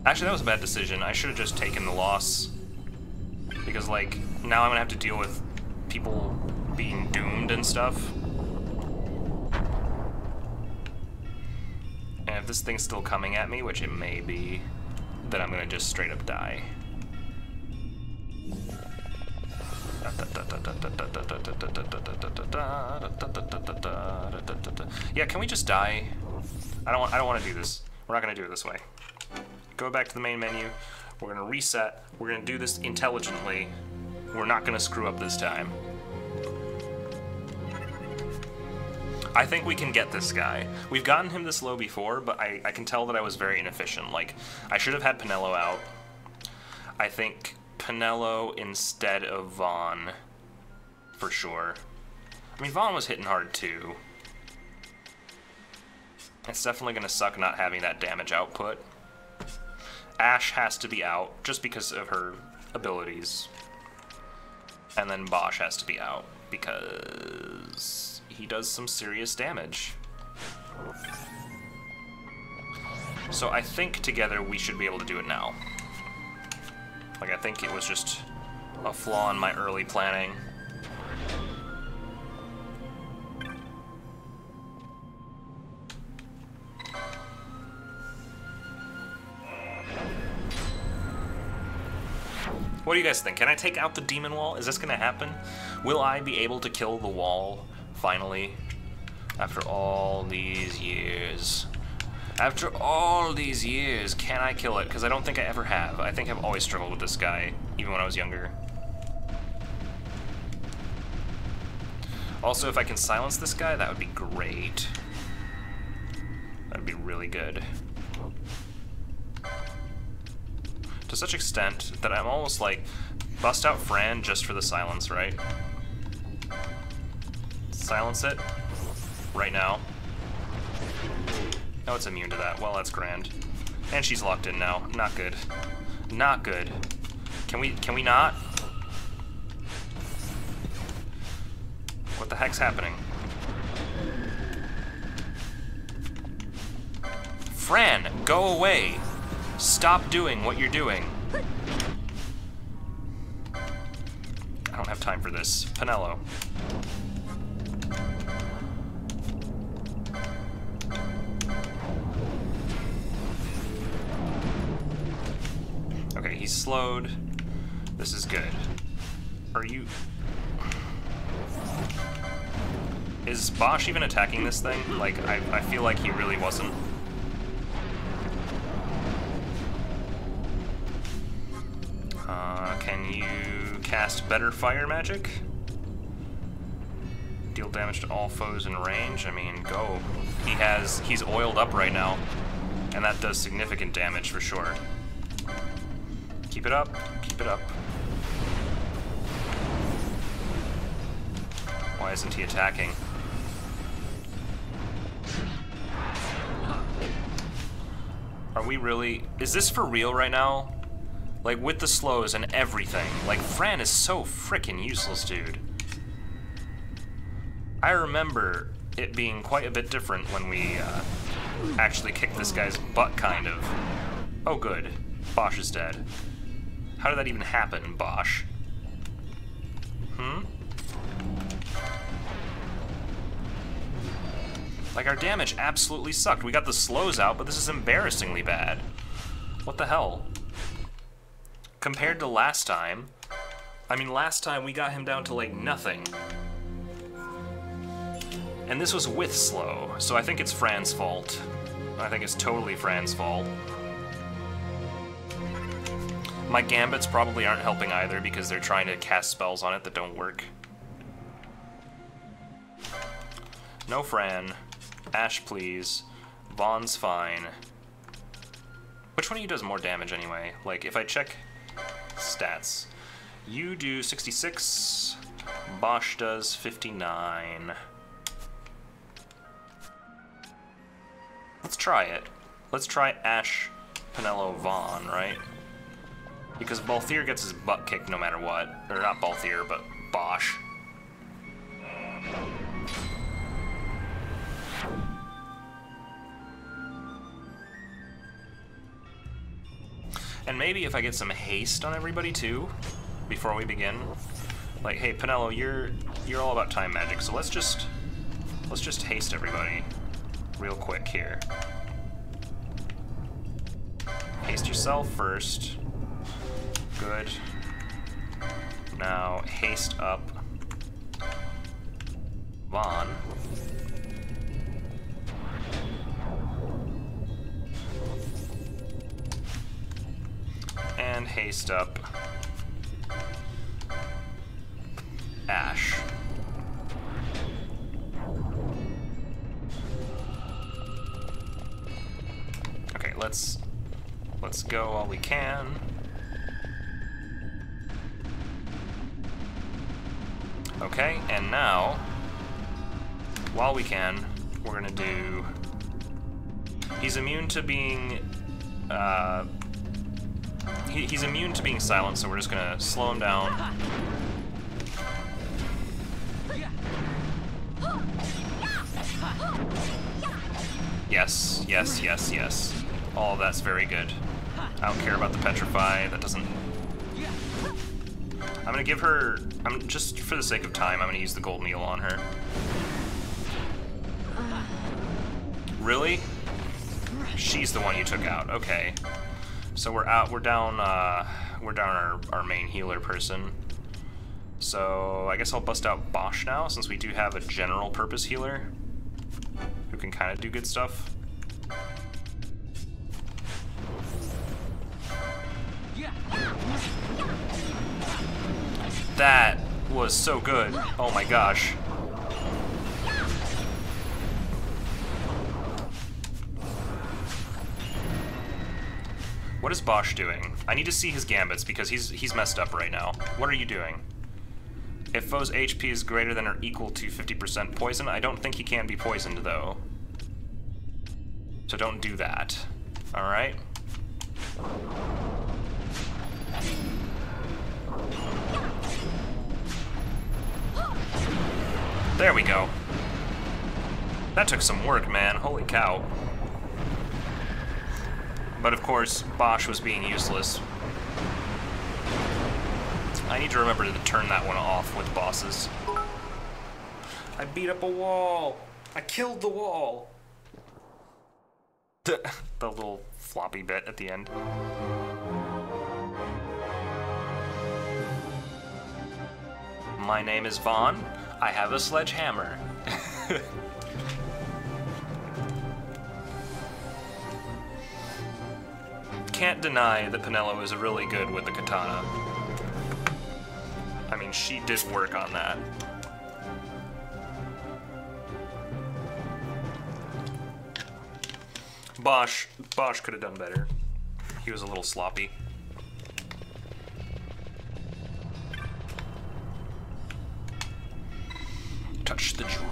S1: Actually, that was a bad decision. I should have just taken the loss. Because, like, now I'm gonna have to deal with people being doomed and stuff. And if this thing's still coming at me, which it may be, then I'm gonna just straight up die. Yeah, can we just die? I don't want to do this. We're not gonna do it this way. Go back to the main menu. We're gonna reset. We're gonna do this intelligently. We're not gonna screw up this time. I think we can get this guy. We've gotten him this low before, but I can tell that I was very inefficient. Like, I should have had Penelo out. I think Penelo instead of Vaughn, for sure. I mean, Vaughn was hitting hard too. It's definitely gonna suck not having that damage output. Ash has to be out, just because of her abilities. And then Bosch has to be out, because he does some serious damage. So I think together we should be able to do it now. Like, I think it was just a flaw in my early planning. What do you guys think? Can I take out the demon wall? Is this gonna happen? Will I be able to kill the wall, finally? After all these years. After all these years, can I kill it? Because I don't think I ever have. I think I've always struggled with this guy, even when I was younger. Also, if I can silence this guy, that would be great. That'd be really good. To such extent that I'm almost like, bust out Fran just for the silence, right? Silence it. Right now. Oh, it's immune to that. Well, that's grand. And she's locked in now. Not good. Not good. Can we not? What the heck's happening? Fran, go away! Stop doing what you're doing. I don't have time for this. Penelo. Okay, he's slowed. This is good. Are you... Is Bosch even attacking this thing? Like, I feel like he really wasn't. Can you cast better fire magic? Deal damage to all foes in range? I mean, go. He's oiled up right now, and that does significant damage for sure. Keep it up, keep it up. Why isn't he attacking? Are we really... Is this for real right now? Like, with the slows and everything. Like, Fran is so frickin' useless, dude. I remember it being quite a bit different when we actually kicked this guy's butt, kind of. Oh, good. Bosch is dead. How did that even happen, Bosch? Like, our damage absolutely sucked. We got the slows out, but this is embarrassingly bad. What the hell? Compared to last time, I mean, last time we got him down to, like, nothing. And this was with slow, so I think it's Fran's fault. I think it's totally Fran's fault. My gambits probably aren't helping either because they're trying to cast spells on it that don't work. No Fran. Ash, please. Vaughn's fine. Which one of you does more damage anyway? Like, if I check stats, you do 66, Bosch does 59. Let's try it. Let's try Ash, Penelo, Vaughn, right? Because Balthier gets his butt kicked no matter what. Or not Balthier, but Bosch. And maybe if I get some haste on everybody too, before we begin. Like, hey, Penelo, you're all about time magic, so let's just haste everybody real quick here. Haste yourself first. Good. Now haste up Vaughn. And haste up Ash. Okay, let's go while we can. Okay, and now, while we can, we're gonna do... He's immune to being... He's immune to being silent, so we're just gonna slow him down. Yes, yes, yes, yes. All of that's very good. I don't care about the petrify, that doesn't... I'm gonna give her... just for the sake of time, I'm gonna use the gold meal on her. Really? She's the one you took out, okay. So we're down our main healer person. So I guess I'll bust out Bosch now, since we do have a general purpose healer who can kind of do good stuff. That was so good. Oh my gosh. What is Bosch doing? I need to see his gambits because he's messed up right now. What are you doing? If foe's HP is greater than or equal to 50% poison, I don't think he can be poisoned though. So don't do that. Alright? There we go. That took some work, man. Holy cow. But of course, Bosch was being useless. I need to remember to turn that one off with bosses. I beat up a wall! I killed the wall! The little floppy bit at the end. My name is Vaughn. I have a sledgehammer. Can't deny that Penelo is really good with the katana. I mean, she did work on that. Bosch could have done better. He was a little sloppy. Touch the jewel.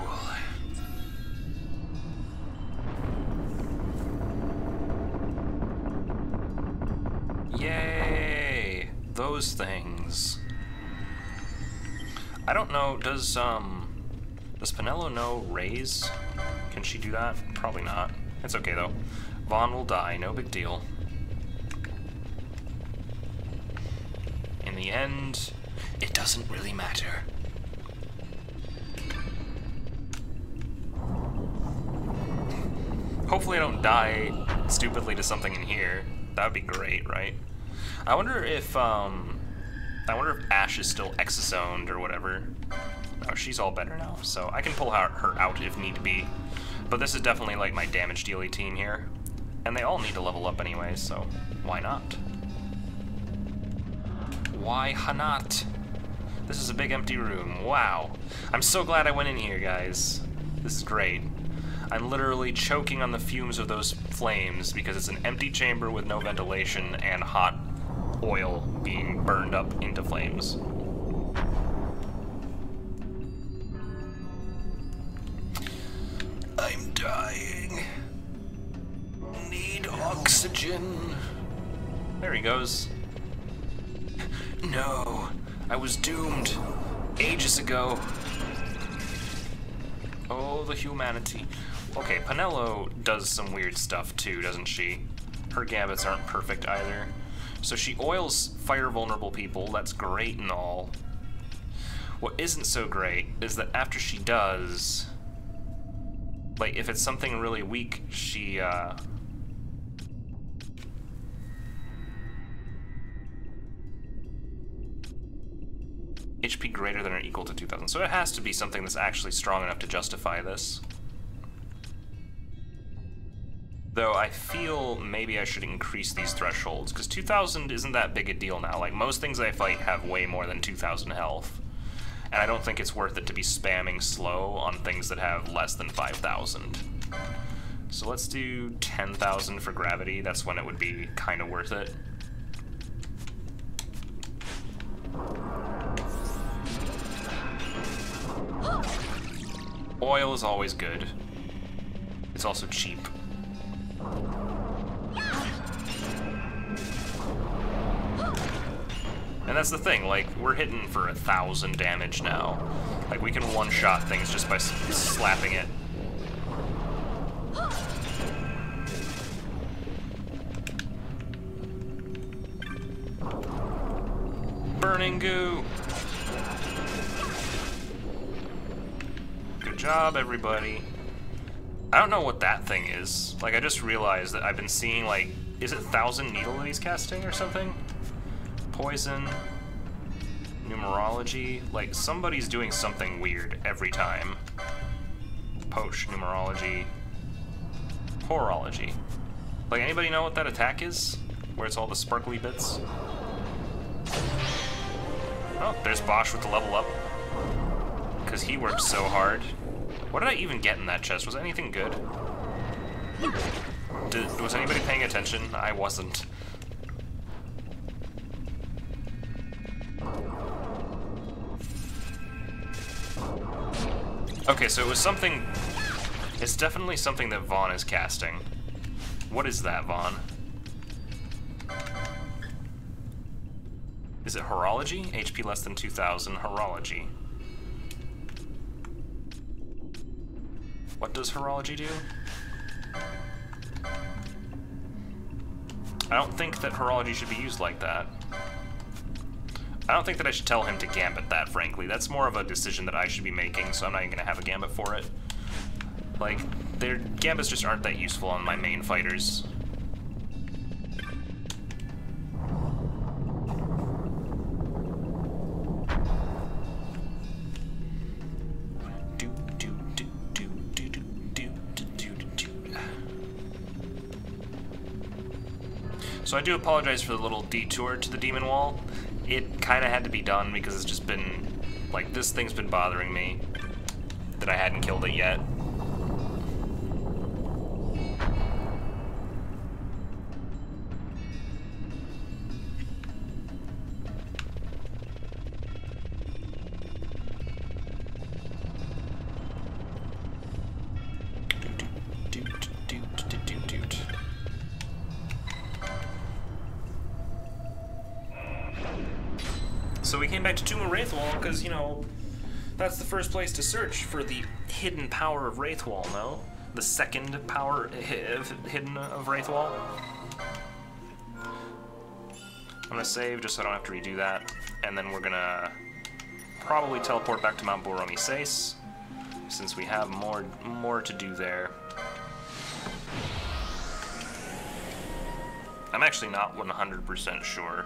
S1: Yay! Those things. I don't know, does Penelo know raise? Can she do that? Probably not. It's okay though. Vaughn will die, no big deal. In the end, it doesn't really matter. Hopefully I don't die stupidly to something in here. That would be great, right? I wonder if Ash is still exosoned or whatever. Oh, she's all better now, so I can pull her out if need be. But this is definitely like my damage dealy team here. And they all need to level up anyway, so why not? Why Hanat? This is a big empty room. Wow. I'm so glad I went in here, guys. This is great. I'm literally choking on the fumes of those flames because it's an empty chamber with no ventilation and hot oil being burned up into flames. I'm dying. Need oxygen. There he goes. No, I was doomed ages ago. Oh, the humanity. Okay, Penelo does some weird stuff too, doesn't she? Her gambits aren't perfect either. So she oils fire-vulnerable people, that's great and all. What isn't so great is that after she does, like, if it's something really weak, she, HP greater than or equal to 2,000. So it has to be something that's actually strong enough to justify this. Though I feel maybe I should increase these thresholds, because 2,000 isn't that big a deal now. Like, most things I fight have way more than 2,000 health. And I don't think it's worth it to be spamming slow on things that have less than 5,000. So let's do 10,000 for gravity. That's when it would be kind of worth it. Oil is always good. It's also cheap. And that's the thing, like, we're hitting for 1,000 damage now. Like, we can one-shot things just by slapping it. Burning goo! Good job, everybody. I don't know what that thing is. Like, I just realized that I've been seeing, like, is it 1,000 Needle that he's casting or something? Poison, numerology, like somebody's doing something weird every time. Posh, numerology, horology. Like, anybody know what that attack is? Where it's all the sparkly bits? Oh, there's Bosch with the level up. Because he worked so hard. What did I even get in that chest? Was anything good? Was anybody paying attention? I wasn't. Okay, so it was something... It's definitely something that Vaughn is casting. What is that, Vaughn? Is it horology? HP less than 2,000, horology. What does horology do? I don't think that horology should be used like that. I don't think that I should tell him to gambit that, frankly. That's more of a decision that I should be making, so I'm not even gonna have a gambit for it. Like, their gambits just aren't that useful on my main fighters. So I do apologize for the little detour to the demon wall. It kind of had to be done because it's just been, like, this thing's been bothering me that I hadn't killed it yet. So we came back to Tomb of Wraithwall because, you know, that's the first place to search for the hidden power of Wraithwall, no? The second power hidden of Wraithwall. I'm gonna save just so I don't have to redo that, and then we're gonna probably teleport back to Mount Boromises, since we have more to do there. I'm actually not 100% sure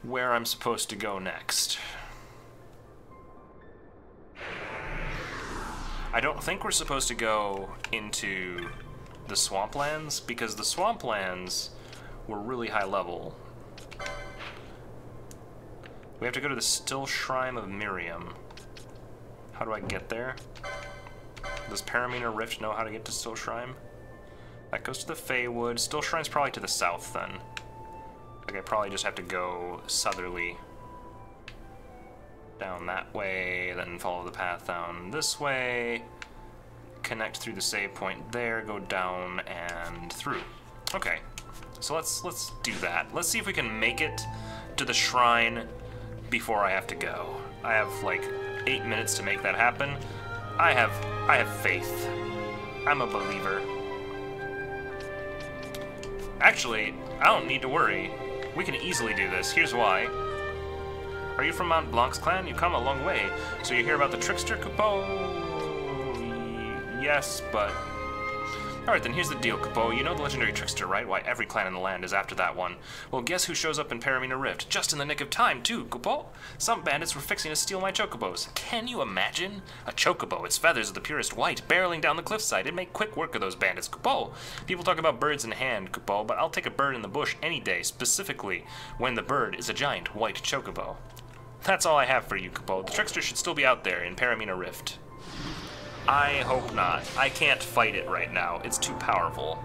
S1: where I'm supposed to go next. I don't think we're supposed to go into the swamplands, because the swamplands were really high level. We have to go to the Still Shrine of Miriam. How do I get there? Does Paramina Rift know how to get to Still Shrine? That goes to the Feywood. Still Shrine's probably to the south then. Like I probably just have to go southerly. Down that way, then follow the path down this way. Connect through the save point there, go down and through. Okay, so let's do that. Let's see if we can make it to the shrine before I have to go. I have like 8 minutes to make that happen. I have faith. I'm a believer. Actually, I don't need to worry. We can easily do this. Here's why. Are you from Mont Blanc's clan? You come a long way. So you hear about the trickster Coupeau? Yes, but... Alright, then here's the deal, Coupeau. You know the legendary trickster, right? Why, every clan in the land is after that one. Well, guess who shows up in Paramina Rift? Just in the nick of time, too, Coupeau. Some bandits were fixing to steal my chocobos. Can you imagine? A chocobo, its feathers of the purest white, barreling down the cliffside. It'd make quick work of those bandits, Coupeau. People talk about birds in hand, Coupeau, but I'll take a bird in the bush any day, specifically when the bird is a giant white chocobo. That's all I have for you, Coupeau. The trickster should still be out there in Paramina Rift. I hope not. I can't fight it right now. It's too powerful.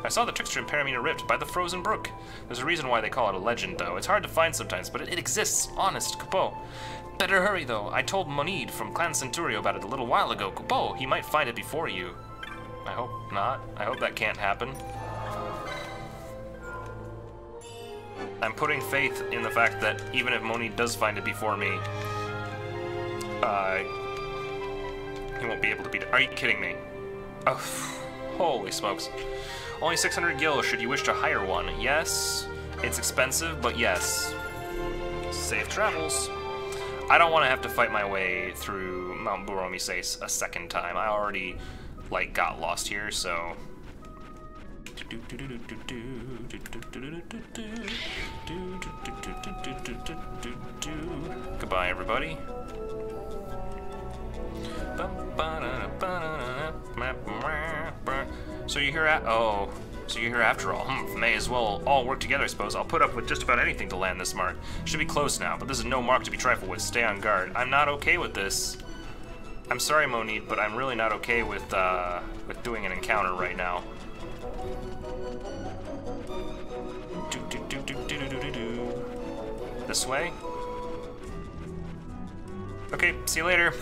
S1: I saw the trickster in Paramina Rift by the frozen brook. There's a reason why they call it a legend, though. It's hard to find sometimes, but it exists. Honest, Coupeau. Better hurry, though. I told Monid from Clan Centurio about it a little while ago. Coupeau, he might find it before you. I hope not. I hope that can't happen. I'm putting faith in the fact that even if Monid does find it before me, he won't be able to beat it. Are you kidding me? Oh, holy smokes. Only 600 gil should you wish to hire one. Yes, it's expensive, but yes. Safe travels. I don't want to have to fight my way through Mount Buromises a second time. I already, like, got lost here, so... Goodbye, everybody. So you're here so you're here after all. May as well all work together, I suppose. I'll put up with just about anything to land this mark. Should be close now, but this is no mark to be trifled with. Stay on guard. I'm not okay with this. I'm sorry, Monid, but I'm really not okay with doing an encounter right now. This way? Okay, see you later.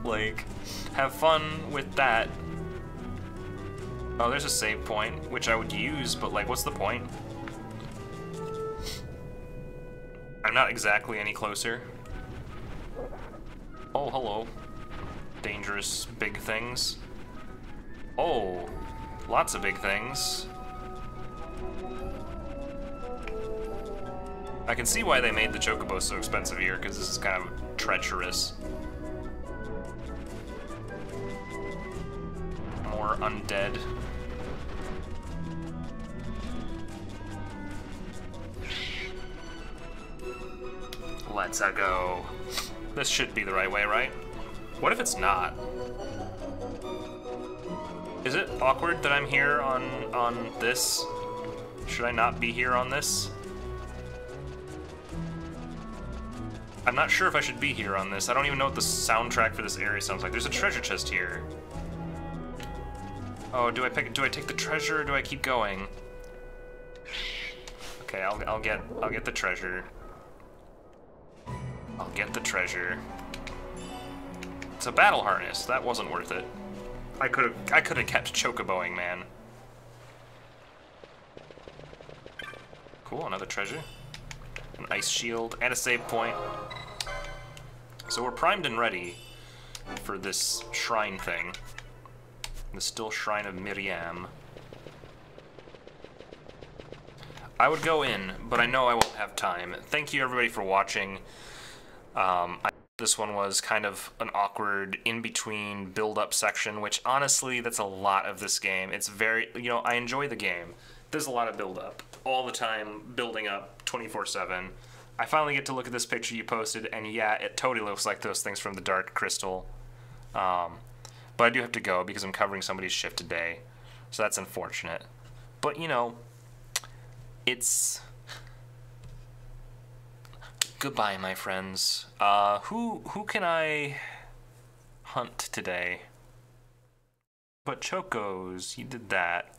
S1: Like, have fun with that. Oh, there's a save point, which I would use, but like, what's the point? I'm not exactly any closer. Oh, hello. Dangerous big things. Oh, lots of big things. I can see why they made the chocobos so expensive here, because this is kind of treacherous. More undead. Let's go. This should be the right way, right? What if it's not? Is it awkward that I'm here on this? Should I not be here on this? I'm not sure if I should be here on this. I don't even know what the soundtrack for this area sounds like. There's a treasure chest here. Oh, do I take the treasure or do I keep going? Okay, I'll get the treasure. I'll get the treasure. It's a battle harness. That wasn't worth it. I could have kept chocoboing, man. Cool, another treasure. An ice shield and a save point. So we're primed and ready for this shrine thing. The Still Shrine of Miriam. I would go in, but I know I won't have time. Thank you everybody for watching. This one was kind of an awkward in-between build-up section, which honestly, that's a lot of this game. It's very, you know, I enjoy the game. There's a lot of build-up. All the time, building up 24/7. I finally get to look at this picture you posted, and yeah, it totally looks like those things from the Dark Crystal. But I do have to go because I'm covering somebody's shift today, so that's unfortunate. But, you know, it's Goodbye, my friends. Who can I hunt today? But Chocos, you did that.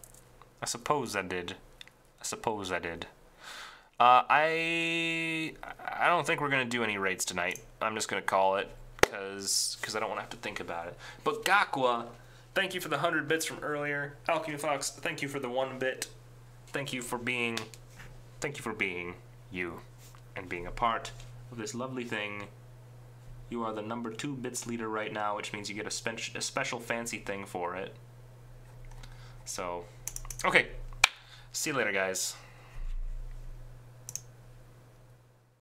S1: I suppose I did. I don't think we're gonna do any raids tonight. I'm just gonna call it, cause I don't want to have to think about it. But Gakwa, thank you for the 100 bits from earlier. Alchemy Fox, thank you for the 1 bit. Thank you for being you and being a part of this lovely thing. You are the number 2 bits leader right now, which means you get a special fancy thing for it. So, okay. See you later, guys.